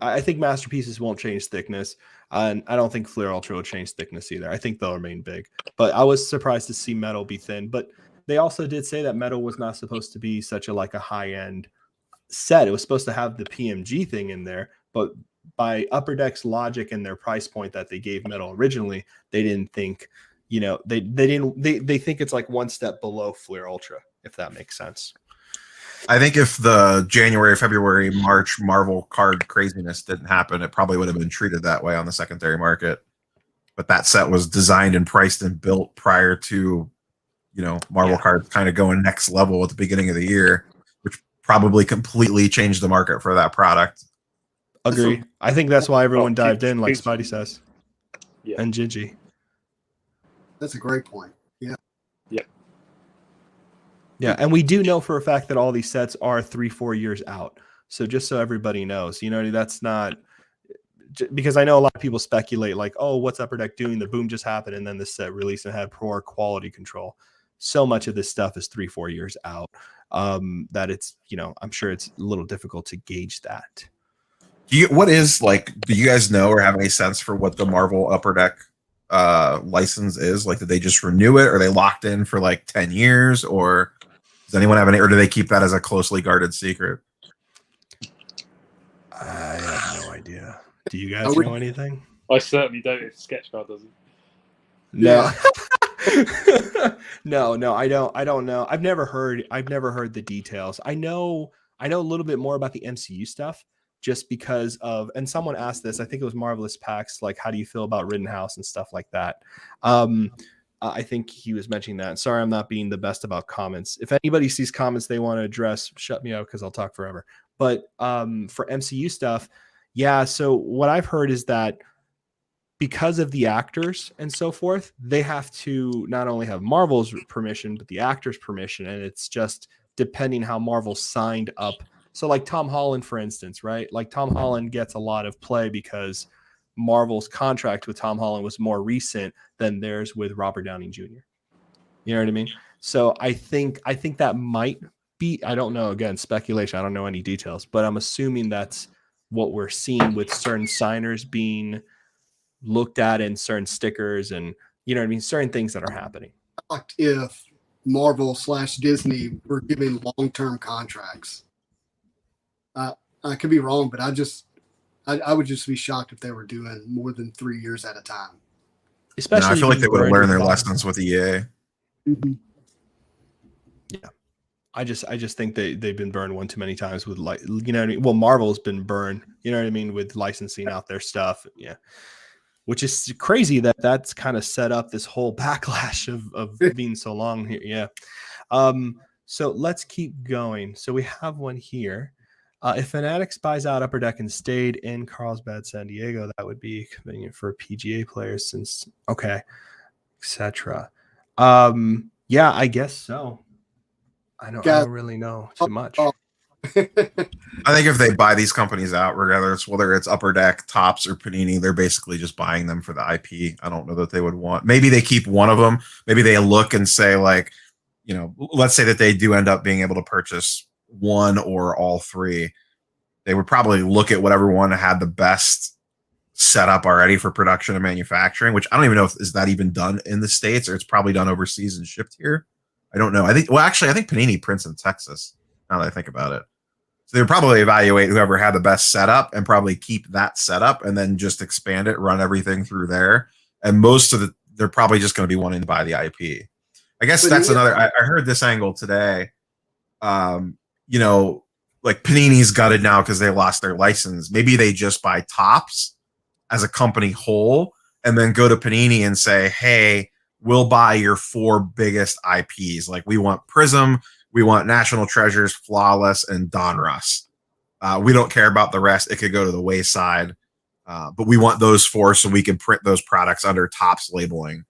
I think Masterpieces won't change thickness, and I don't think Fleer Ultra will change thickness either. I think they'll remain big. But I was surprised to see Metal be thin. But they also did say that Metal was not supposed to be such a high end set. It was supposed to have the PMG thing in there, but by Upper Deck's logic and their price point that they gave Metal originally, they didn't think, they think it's like one step below Fleer Ultra, if that makes sense. I think if the January, February, March Marvel card craziness didn't happen, it probably would have been treated that way on the secondary market. But that set was designed and priced and built prior to, Marvel cards kind of going next level at the beginning of the year, which probably completely changed the market for that product. Agree. I think that's why everyone dived in, like Spidey says. Yeah. And Gigi. That's a great point. Yeah. Yeah. Yeah, and we do know for a fact that all these sets are 3-4 years out. So just so everybody knows, that's not because I know a lot of people speculate like, oh, what's Upper Deck doing? The boom just happened, and then this set released and had poor quality control. So much of this stuff is 3-4 years out that it's, I'm sure it's a little difficult to gauge that. Do you guys know or have any sense for what the Marvel Upper Deck license is? Like, did they just renew it? Or are they locked in for like 10 years? Or does anyone have any, or do they keep that as a closely guarded secret? I have no idea. Do you guys know anything? I certainly don't if Sketchcard doesn't. No. No, I don't know. I've never heard the details. I know a little bit more about the MCU stuff just because of, and someone asked this, I think it was Marvelous Packs, like, how do you feel about Rittenhouse and stuff like that? I think he was mentioning that. Sorry, I'm not being the best about comments. If anybody sees comments they want to address, shut me out because I'll talk forever. But for MCU stuff, yeah, so what I've heard is that because of the actors and so forth, they have to not only have Marvel's permission, but the actors' permission. And it's just depending how Marvel signed up. So like Tom Holland, for instance, right? Like Tom Holland gets a lot of play because Marvel's contract with Tom Holland was more recent than theirs with Robert Downey Jr. You know what I mean? So I think that might be, I don't know, again, speculation. I don't know any details, but I'm assuming that's what we're seeing with certain signers being looked at in certain stickers and, certain things that are happening. If Marvel/Disney were giving long-term contracts, I could be wrong, but I would just be shocked if they were doing more than 3 years at a time. Especially, I feel like they would have learned their lessons with EA. Mm-hmm. Yeah, I just think they've been burned one too many times with Well, Marvel's been burned, with licensing out their stuff. Yeah. Which is crazy that's kind of set up this whole backlash of being so long here. Yeah. So let's keep going. So we have one here. If Fanatics buys out Upper Deck and stayed in Carlsbad, San Diego, that would be convenient for PGA players since, etc. Yeah, I guess so. I don't really know too much. I think if they buy these companies out, regardless whether it's Upper Deck, Topps, or Panini, they're basically just buying them for the IP. I don't know that they would want. Maybe they keep one of them. Maybe they look and say, like, let's say that they do end up being able to purchase one or all three. They would probably look at whatever one had the best setup already for production and manufacturing, which I don't even know if is that even done in the States or it's probably done overseas and shipped here. I don't know. I think Panini prints in Texas, now that I think about it. So they would probably evaluate whoever had the best setup and probably keep that setup and then just expand it, run everything through there. And they're probably just going to be wanting to buy the IP. I guess that's another. I heard this angle today. Like Panini's gutted now because they lost their license. Maybe they just buy Topps as a company whole and then go to Panini and say, hey, we'll buy your 4 biggest IPs. Like we want Prism, we want National Treasures, Flawless, and Donruss. We don't care about the rest. It could go to the wayside. But we want those 4 so we can print those products under Topps labeling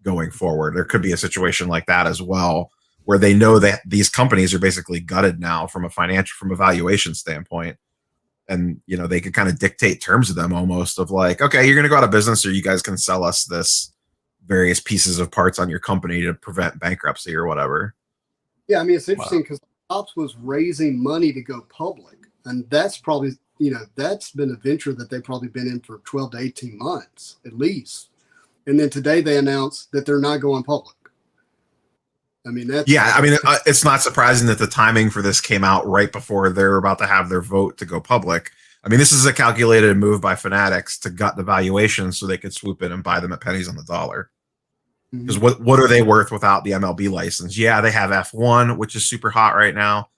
going forward. There could be a situation like that as well, where they know that these companies are basically gutted now from a valuation standpoint. And, they could kind of dictate terms of them almost of like, okay, you're going to go out of business or you guys can sell us this various pieces of parts on your company to prevent bankruptcy or whatever. Yeah. I mean, it's interesting because Topps was raising money to go public. And that's probably, that's been a venture that they've probably been in for 12 to 18 months at least. And then today they announced that they're not going public. I mean, it's not surprising that the timing for this came out right before they're about to have their vote to go public. I mean, this is a calculated move by Fanatics to gut the valuation so they could swoop in and buy them at pennies on the dollar. Because what are they worth without the MLB license? Yeah, they have F1, which is super hot right now.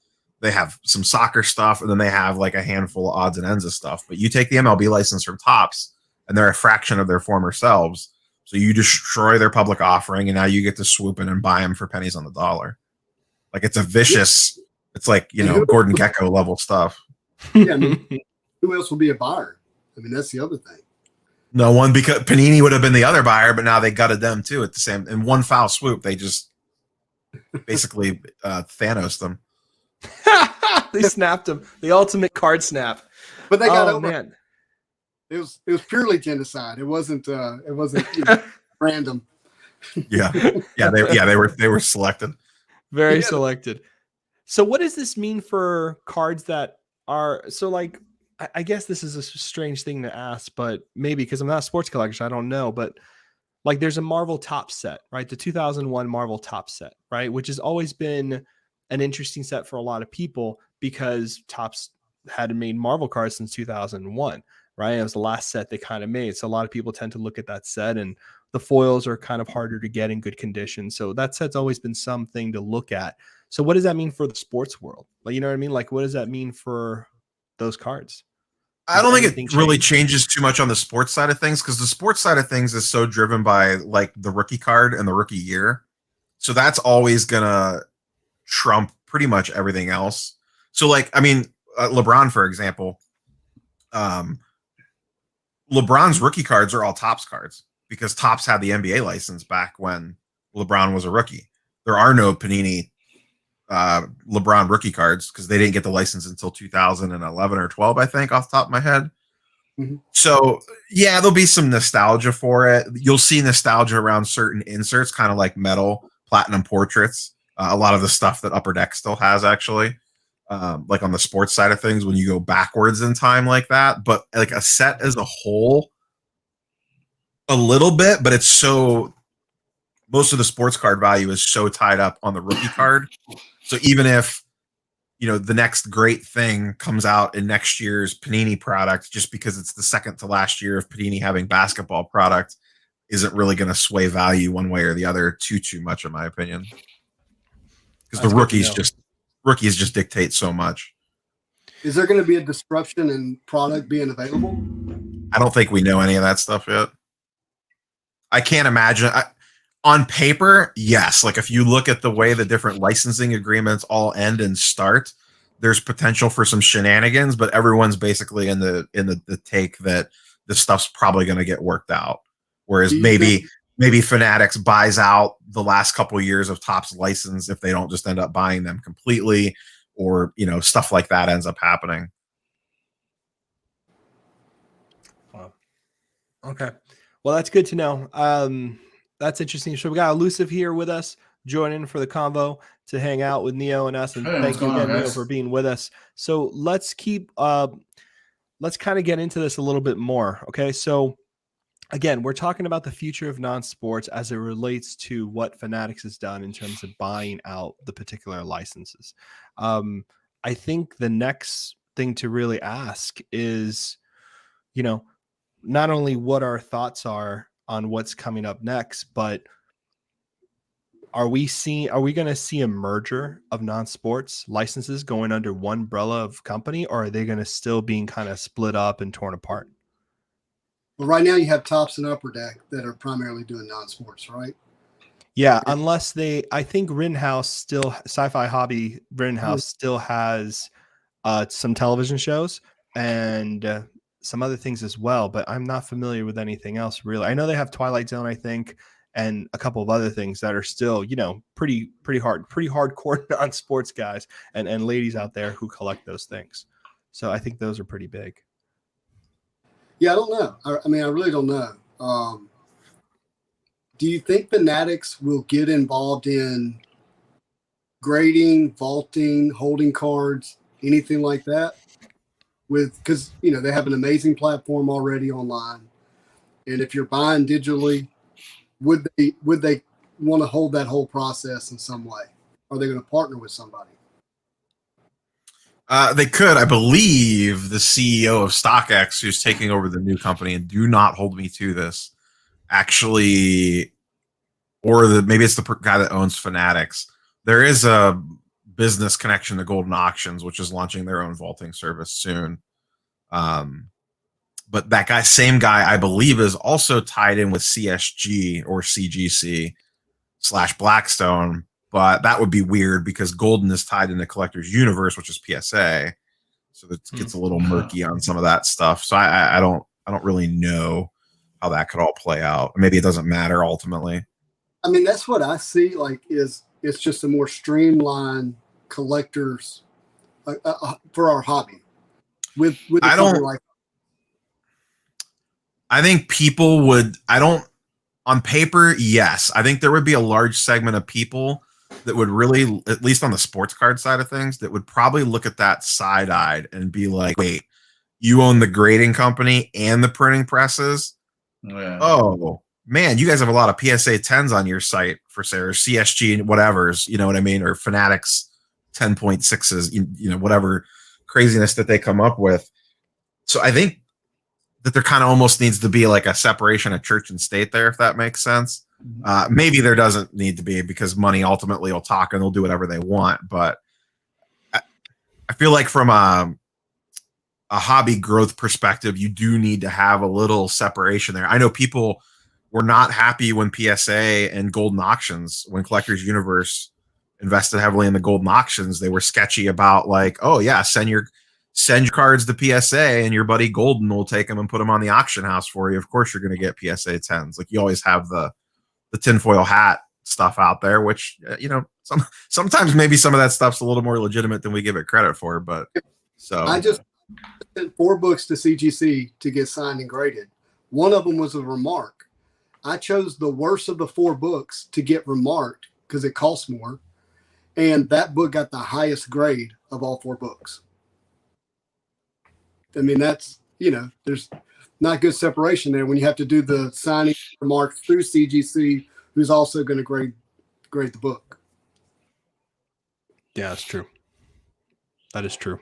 They have some soccer stuff, and then they have like a handful of odds and ends of stuff. But you take the MLB license from Topps, and they're a fraction of their former selves. So you destroy their public offering, and now you get to swoop in and buy them for pennies on the dollar. Like it's a vicious. It's like Gordon Gekko level stuff. Yeah, I mean, who else will be a buyer? I mean, that's the other thing. No one, because Panini would have been the other buyer, but now they gutted them too at the same in one foul swoop. They just basically Thanos them. They snapped him. The ultimate card snap. But they got over. Man. It was purely genocide. It wasn't random. Yeah. They were selected. Very selected. So what does this mean for cards that are like? I guess this is a strange thing to ask, but maybe because I'm not a sports collector, I don't know. But like, there's a Marvel Top set, right? The 2001 Marvel Top set, right? Which has always been an interesting set for a lot of people because Topps hadn't made Marvel cards since 2001, right? It was the last set they kind of made. So a lot of people tend to look at that set, and the foils are kind of harder to get in good condition. So that set's always been something to look at. So what does that mean for the sports world? Like, you know what I mean? Like, what does that mean for those cards? I don't think it really changes too much on the sports side of things, because the sports side of things is so driven by like the rookie card and the rookie year. So that's always going to trump pretty much everything else. So like, I mean, LeBron, for example, LeBron's rookie cards are all Topps cards because Topps had the NBA license back when LeBron was a rookie. There are no Panini LeBron rookie cards because they didn't get the license until 2011 or 12, I think, off the top of my head. Mm-hmm. So yeah, there'll be some nostalgia for it. You'll see nostalgia around certain inserts, kind of like metal platinum portraits. A lot of the stuff that Upper Deck still has, actually, like on the sports side of things, when you go backwards in time like that. But like a set as a whole, a little bit, but it's so most of the sports card value is so tied up on the rookie card. So even if, the next great thing comes out in next year's Panini product, just because it's the second to last year of Panini having basketball product, isn't really going to sway value one way or the other too much, in my opinion. Because the rookies just dictate so much. Is there going to be a disruption in product being available? I don't think we know any of that stuff yet. I can't imagine. On paper, yes. Like if you look at the way the different licensing agreements all end and start, there's potential for some shenanigans, but everyone's basically in the take that this stuff's probably going to get worked out. Whereas maybe Fanatics buys out the last couple of years of Topps license if they don't just end up buying them completely, or stuff like that ends up happening. Wow. Okay. Well, that's good to know. That's interesting. So we got Elusive here with us, joining for the convo to hang out with Neo and us. And thank you again, Neo, for being with us. So let's kind of get into this a little bit more. Okay. So again, we're talking about the future of non-sports as it relates to what Fanatics has done in terms of buying out the particular licenses. I think the next thing to really ask is, not only what our thoughts are on what's coming up next, but are we going to see a merger of non-sports licenses going under one umbrella of company, or are they going to still being kind of split up and torn apart? Well, right now you have Topps and Upper Deck that are primarily doing non-sports, right? Yeah, unless I think Rittenhouse still, Sci-Fi Hobby Rittenhouse still has some television shows and some other things as well, but I'm not familiar with anything else really. I know they have Twilight Zone, I think, and a couple of other things that are still, pretty hardcore non-sports guys and ladies out there who collect those things. So I think those are pretty big. Yeah, I don't know. I really don't know. Do you think Fanatics will get involved in grading, vaulting, holding cards, anything like that? Because they have an amazing platform already online, and if you're buying digitally, would they want to hold that whole process in some way? Are they going to partner with somebody? They could. I believe the CEO of StockX, who's taking over the new company, and do not hold me to this, actually, or maybe it's the guy that owns Fanatics. There is a business connection to Golden Auctions, which is launching their own vaulting service soon. But that same guy, I believe, is also tied in with CSG or CGC / Blackstone. But that would be weird because Golden is tied into Collector's Universe, which is PSA. So it gets a little murky on some of that stuff. So I don't really know how that could all play out. Maybe it doesn't matter ultimately. I mean, that's what I see. Like, it's just a more streamlined collectors for our hobby. With I don't like. I think people would. I don't. On paper, yes. I think there would be a large segment of people that would really, at least on the sports card side of things, that would probably look at that side-eyed and be like, wait, you own the grading company and the printing presses? Yeah. Oh, man, you guys have a lot of PSA 10s on your site for, say, or CSG whatever's, you know what I mean? Or Fanatics 10.6s, you know, whatever craziness that they come up with. So I think that there kind of almost needs to be like a separation of church and state there, if that makes sense. Maybe there doesn't need to be because money ultimately will talk and they'll do whatever they want. But I feel like from a hobby growth perspective, you do need to have a little separation there. I know people were not happy when PSA and Golden Auctions, when Collector's Universe invested heavily in the Golden Auctions, they were sketchy about like, oh yeah, send your cards to PSA and your buddy Golden will take them and put them on the auction house for you. Of course you're going to get PSA 10s. Like you always have the tinfoil hat stuff out there, which, you know, sometimes maybe some of that stuff's a little more legitimate than we give it credit for. But so I just sent 4 books to CGC to get signed and graded. One of them was a remark. I chose the worst of the 4 books to get remarked because it costs more. And that book got the highest grade of all 4 books. I mean, that's, you know, there's not good separation there when you have to do the signing remarks through CGC, who's also going to grade the book. Yeah, that's true. That is true.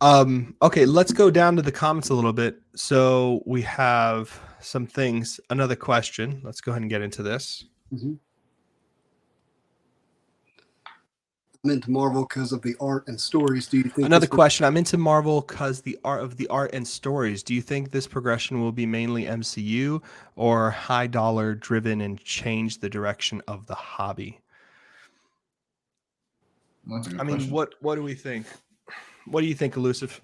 Okay, let's go down to the comments a little bit. So we have some things. Another question. Let's go ahead and get into this. Mm-hmm. I'm into Marvel because of the art and stories. Do you think another question? I'm into Marvel because the art and stories. Do you think this progression will be mainly MCU or high dollar driven and change the direction of the hobby? That's a good I mean, question. what do we think? What do you think, Elusive?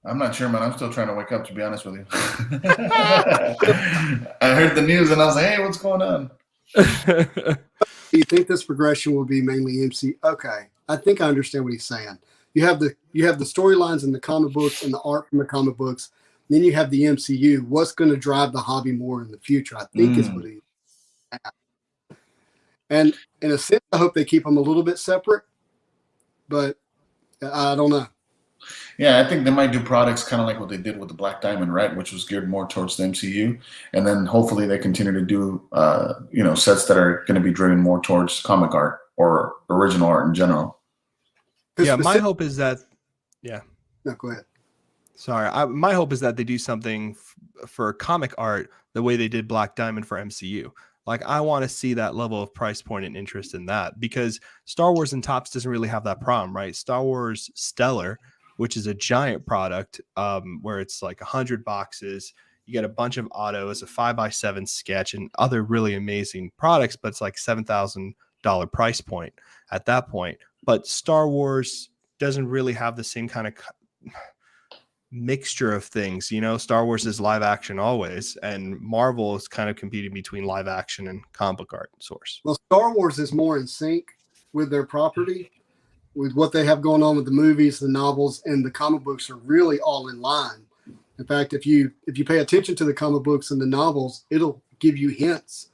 I'm not sure, man. I'm still trying to wake up, to be honest with you. I heard the news and I was like, hey, what's going on? Do you think this progression will be mainly MC? Okay, I think I understand what he's saying. You have the storylines in the comic books and the art from the comic books. Then you have the MCU. What's going to drive the hobby more in the future? I think is what he. And in a sense, I hope they keep them a little bit separate, but I don't know. Yeah, I think they might do products kind of like what they did with the Black Diamond, right? Which was geared more towards the MCU. And then hopefully they continue to do, sets that are going to be driven more towards comic art or original art in general. Yeah, my hope is that, yeah. No, go ahead. Sorry. My hope is that they do something for comic art the way they did Black Diamond for MCU. Like, I want to see that level of price point and interest in that because Star Wars and Topps doesn't really have that problem, right? Star Wars Stellar, which is a giant product where it's like 100 boxes. You get a bunch of autos, a 5x7 sketch, and other really amazing products, but it's like $7,000 price point at that point. But Star Wars doesn't really have the same kind of mixture of things. You know, Star Wars is live action always, and Marvel is kind of competing between live action and comic book art source. Well, Star Wars is more in sync with their property, with what they have going on with the movies, the novels, and the comic books are really all in line. In fact, if you pay attention to the comic books and the novels, it'll give you hints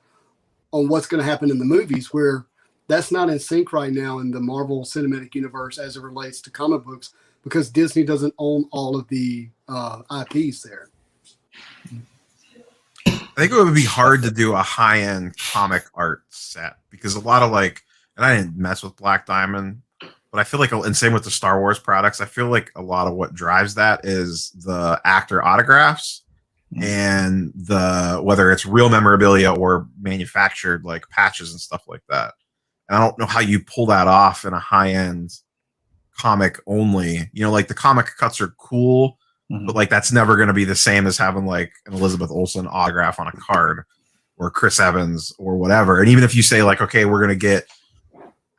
on what's going to happen in the movies, where that's not in sync right now in the Marvel Cinematic Universe as it relates to comic books, because Disney doesn't own all of the IPs there. I think it would be hard to do a high-end comic art set because a lot of and I didn't mess with Black Diamond, but I feel like, and same with the Star Wars products, I feel like a lot of what drives that is the actor autographs and whether it's real memorabilia or manufactured like patches and stuff like that. And I don't know how you pull that off in a high-end comic only. You know, like the comic cuts are cool, but like that's never going to be the same as having like an Elizabeth Olsen autograph on a card or Chris Evans or whatever. And even if you say like, okay, we're going to get,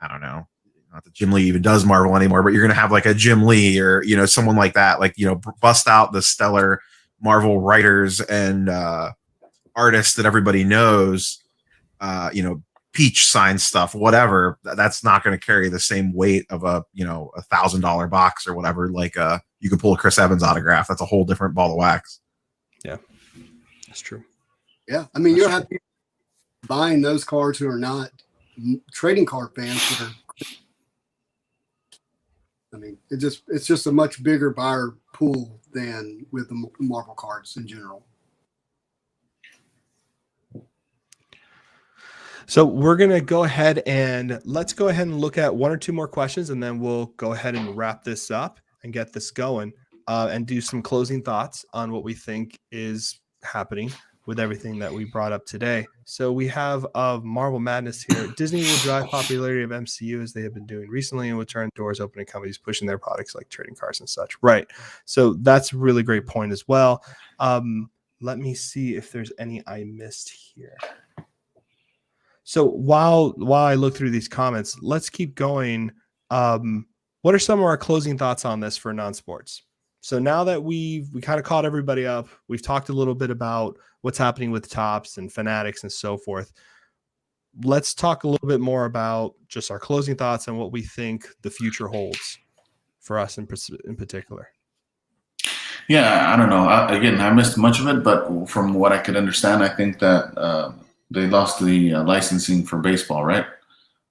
I don't know, not that Jim Lee even does Marvel anymore, but you're going to have like a Jim Lee or, you know, someone like that, like, you know, bust out the stellar Marvel writers and artists that everybody knows, you know, Peach sign stuff, whatever. That's not going to carry the same weight of a, you know, $1,000 box or whatever. Like you could pull a Chris Evans autograph. That's a whole different ball of wax. Yeah, that's true. Yeah, I mean, you don't have people buying those cards who are not trading card fans. I mean, it's just a much bigger buyer pool than with the Marvel cards in general. So we're going to go ahead and let's go ahead and look at one or two more questions, and then we'll go ahead and wrap this up and get this going and do some closing thoughts on what we think is happening with everything that we brought up today. So we have Marvel Madness here. Disney will drive popularity of MCU as they have been doing recently and will turn doors open to companies pushing their products like trading cards and such. Right. So that's a really great point as well. Let me see if there's any I missed here. So while I look through these comments, let's keep going. What are some of our closing thoughts on this for non-sports? So now that we kind of caught everybody up, we've talked a little bit about what's happening with Topps and Fanatics and so forth. Let's talk a little bit more about just our closing thoughts and what we think the future holds for us in particular. Yeah, I don't know. I missed much of it, but from what I could understand, I think that they lost the licensing for baseball, right?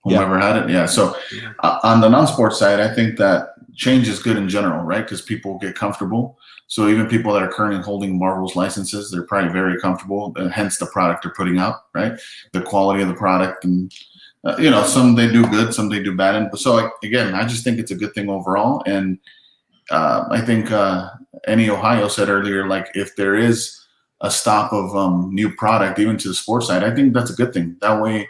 Whomever had it. Yeah. So on the non-sports side, I think that change is good in general, right? Because people get comfortable. So even people that are currently holding Marvel's licenses, they're probably very comfortable, hence the product they're putting out, right? The quality of the product. And, you know, some they do good, some they do bad. And so, again, I just think it's a good thing overall. And I think Annie Ohio said earlier, like, if there is a stop of new product, even to the sports side, I think that's a good thing. That way,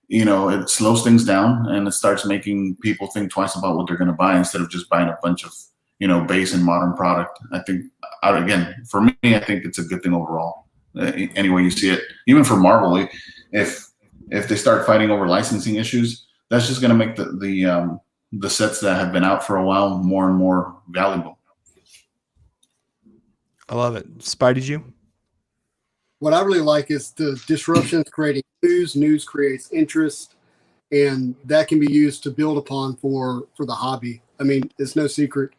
you know, it slows things down and it starts making people think twice about what they're going to buy instead of just buying a bunch of, you know, base and modern product. I think, again, for me, I think it's a good thing overall. Any way you see it, even for Marvel, if they start fighting over licensing issues, that's just going to make the sets that have been out for a while more and more valuable. I love it. Spy, did you? What I really like is the disruptions creating news. News creates interest, and that can be used to build upon for the hobby. I mean, it's no secret.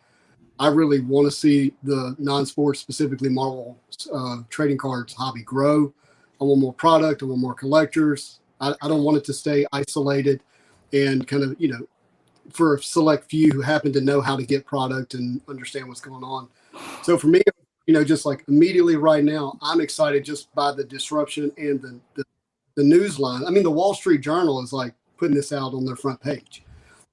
I really want to see the non-sports, specifically Marvel trading cards hobby grow. I want more product. I want more collectors. I don't want it to stay isolated and kind of, you know, for a select few who happen to know how to get product and understand what's going on. So for me, you know, just like immediately right now, I'm excited just by the disruption and the news line. I mean, the Wall Street Journal is like putting this out on their front page.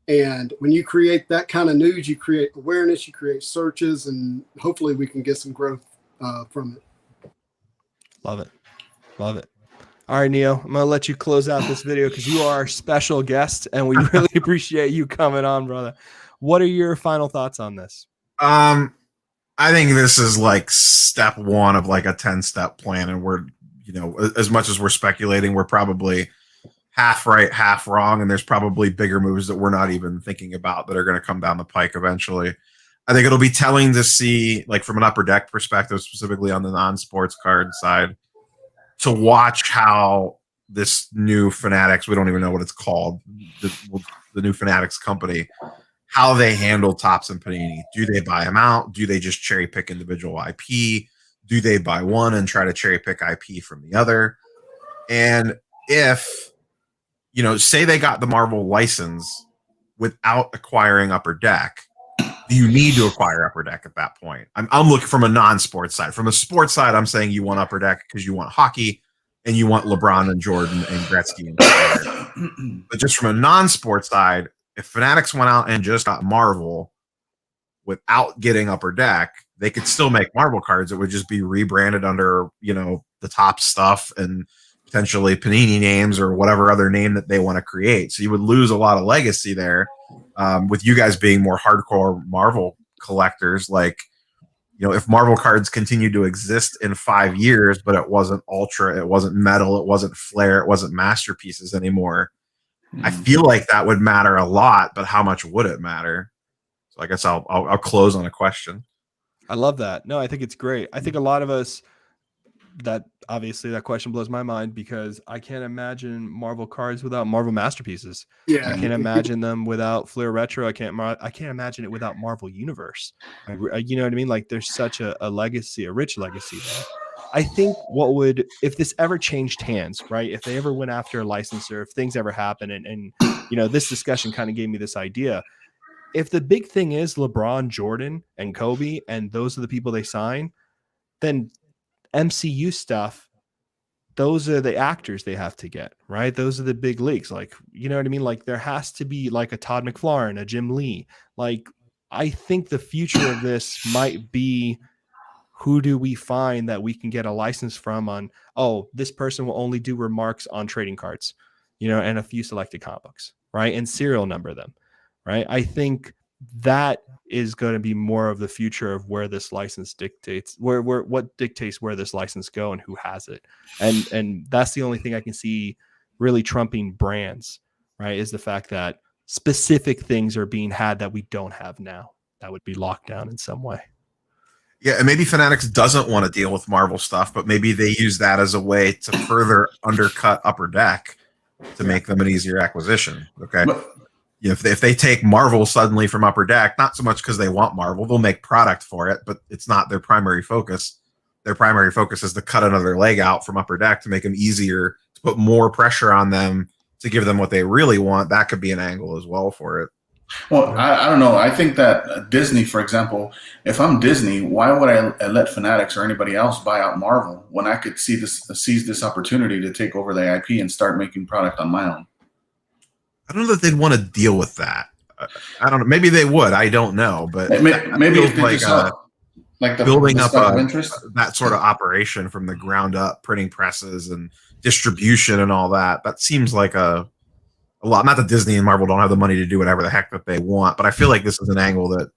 And when you create that kind of news, you create awareness, you create searches, and hopefully we can get some growth from it. Love it. Love it. All right, Neo, I'm going to let you close out this video because you are our special guest and we really appreciate you coming on, brother. What are your final thoughts on this? I think this is like step one of like a 10-step plan. And we're, you know, as much as we're speculating, we're probably half right, half wrong. And there's probably bigger moves that we're not even thinking about that are going to come down the pike eventually. I think it'll be telling to see, like from an upper deck perspective, specifically on the non-sports card side, to watch how this new Fanatics, we don't even know what it's called, the new Fanatics company, how they handle Topps and Panini. Do they buy them out? Do they just cherry pick individual IP? Do they buy one and try to cherry pick IP from the other? And if, you know, say they got the Marvel license without acquiring Upper Deck, do you need to acquire Upper Deck at that point? I'm looking from a non-sports side. From a sports side, I'm saying you want Upper Deck because you want hockey and you want LeBron and Jordan and Gretzky and Federer. But just from a non-sports side, if Fanatics went out and just got Marvel without getting Upper Deck, they could still make Marvel cards. It would just be rebranded under, you know, the top stuff and potentially Panini names or whatever other name that they want to create. So you would lose a lot of legacy there. With you guys being more hardcore Marvel collectors, like, you know, if Marvel cards continue to exist in 5 years, but it wasn't Ultra, it wasn't Metal, it wasn't Flare, it wasn't Masterpieces anymore, I feel like that would matter a lot, but how much would it matter? So I guess I'll close on a question. I love that. No, I think it's great. I think a lot of us, that obviously that question blows my mind, because I can't imagine Marvel cards without Marvel Masterpieces. Yeah. I can't imagine them without Flair Retro. I can't imagine it without Marvel Universe. You know what I mean? Like, there's such a legacy, a rich legacy there. I think if this ever changed hands, right? If they ever went after a licensor, if things ever happen, and you know, this discussion kind of gave me this idea. If the big thing is LeBron, Jordan, and Kobe, and those are the people they sign, then MCU stuff, those are the actors they have to get, right? Those are the big leagues. Like, you know what I mean? Like, there has to be like a Todd McFarlane, a Jim Lee. Like, I think the future of this might be, who do we find that we can get a license from on, oh, this person will only do remarks on trading cards, you know, and a few selected comic books, right? And serial number them, right? I think that is going to be more of the future of where this license dictates, what dictates where this license go and who has it. And that's the only thing I can see really trumping brands, right? Is the fact that specific things are being had that we don't have now, that would be locked down in some way. Yeah, and maybe Fanatics doesn't want to deal with Marvel stuff, but maybe they use that as a way to further undercut Upper Deck to make them an easier acquisition. Okay. If they take Marvel suddenly from Upper Deck, not so much because they want Marvel, they'll make product for it, but it's not their primary focus. Their primary focus is to cut another leg out from Upper Deck to make them easier, to put more pressure on them, to give them what they really want. That could be an angle as well for it. Well, I don't know. I think that Disney, for example, if I'm Disney, why would I let Fanatics or anybody else buy out Marvel when I could seize this opportunity to take over the IP and start making product on my own? I don't know that they'd want to deal with that. I don't know. Maybe they would. I don't know. But maybe if they like building up interest, that sort of operation from the ground up, printing presses and distribution and all that. That seems like a lot. Not that Disney and Marvel don't have the money to do whatever the heck that they want, but I feel like this is an angle that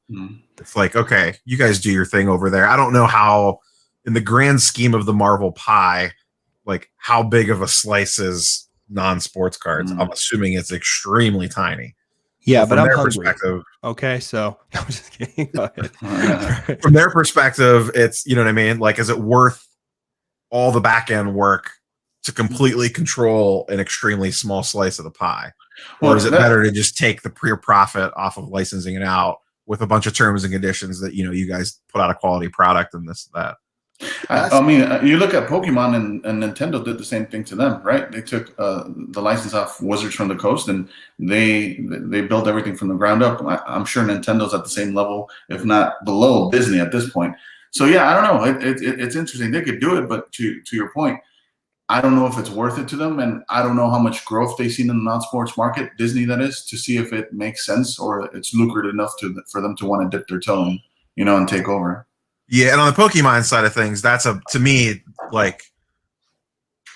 it's like, okay, you guys do your thing over there. I don't know how, in the grand scheme of the Marvel pie, like how big of a slice is non-sports cards. I'm assuming it's extremely tiny. Yeah, so but I'm hungry. Okay, so I'm just kidding. Go ahead. From their perspective, it's, you know what I mean? Like, is it worth all the back end work to completely control an extremely small slice of the pie? Or is it better to just take the pure profit off of licensing it out with a bunch of terms and conditions that, you know, you guys put out a quality product and this, that? I mean, you look at Pokemon and Nintendo did the same thing to them, right? They took the license off Wizards from the Coast and they built everything from the ground up. I'm sure Nintendo's at the same level, if not below Disney at this point. So yeah, I don't know. It's interesting. They could do it, but to your point, I don't know if it's worth it to them, and I don't know how much growth they've seen in the non-sports market, Disney that is, to see if it makes sense or it's lucrative enough for them to want to dip their toe in, you know, and take over. Yeah, and on the Pokemon side of things, to me,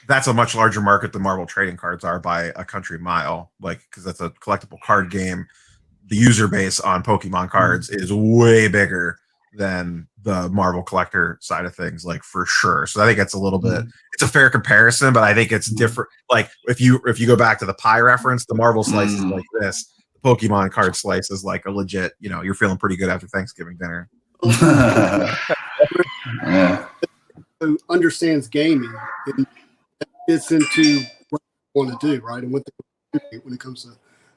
that's a much larger market than Marvel trading cards are by a country mile. Like, because that's a collectible card game. The user base on Pokemon cards is way bigger than the Marvel collector side of things, like, for sure. So I think it's a little bit, it's a fair comparison, but I think it's different. Like, if you go back to the pie reference, the Marvel slice is like this. The Pokemon card slice is like a legit, you know, you're feeling pretty good after Thanksgiving dinner. Who understands gaming and fits into what they want to do, right? And what they do when it comes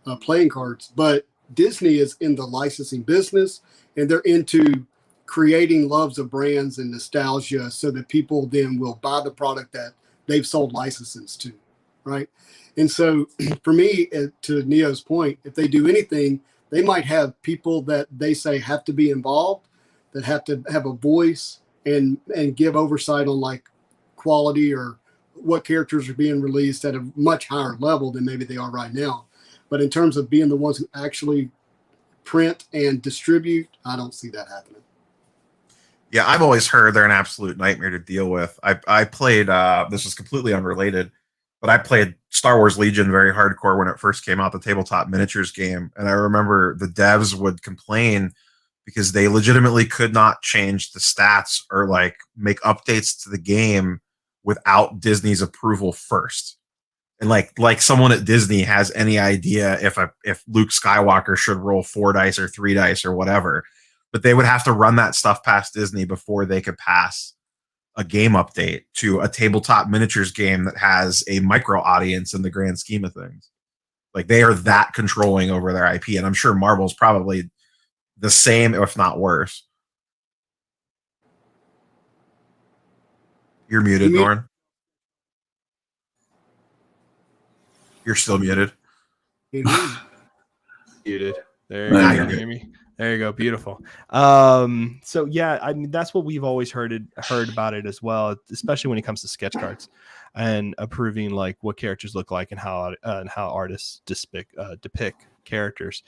to playing cards. But Disney is in the licensing business, and they're into creating loves of brands and nostalgia so that people then will buy the product that they've sold licenses to, right? And so for me, to Neo's point, if they do anything, they might have people that they say have to be involved, that have to have a voice and give oversight on like quality or what characters are being released at a much higher level than maybe they are right now. But in terms of being the ones who actually print and distribute, I don't see that happening. Yeah, I've always heard they're an absolute nightmare to deal with. I played, this was completely unrelated, but I played Star Wars Legion very hardcore when it first came out, the tabletop miniatures game. And I remember the devs would complain because they legitimately could not change the stats or like make updates to the game without Disney's approval first. And like someone at Disney has any idea if Luke Skywalker should roll 4 dice or 3 dice or whatever, but they would have to run that stuff past Disney before they could pass a game update to a tabletop miniatures game that has a micro audience in the grand scheme of things. Like they are that controlling over their IP, and I'm sure Marvel's probably the same, if not worse. You're muted, Norn. You're still muted. Muted. There you Right. go. Can you hear me? There you go. Beautiful. So yeah, I mean that's what we've always heard about it as well, especially when it comes to sketch cards and approving like what characters look like and how artists depict characters.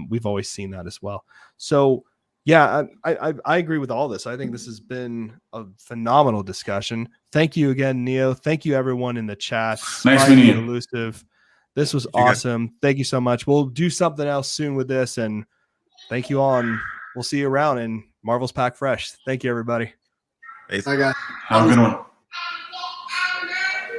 We've always seen that as well. So yeah, I agree with all this. I think this has been a phenomenal discussion. Thank you again, Neo. Thank you everyone in the chat. Nice meeting you. Elusive. This was awesome. Thank you so much. We'll do something else soon with this, and thank you all, and we'll see you around in Marvel's Pack Fresh. Thank you, everybody. I got Have a good one.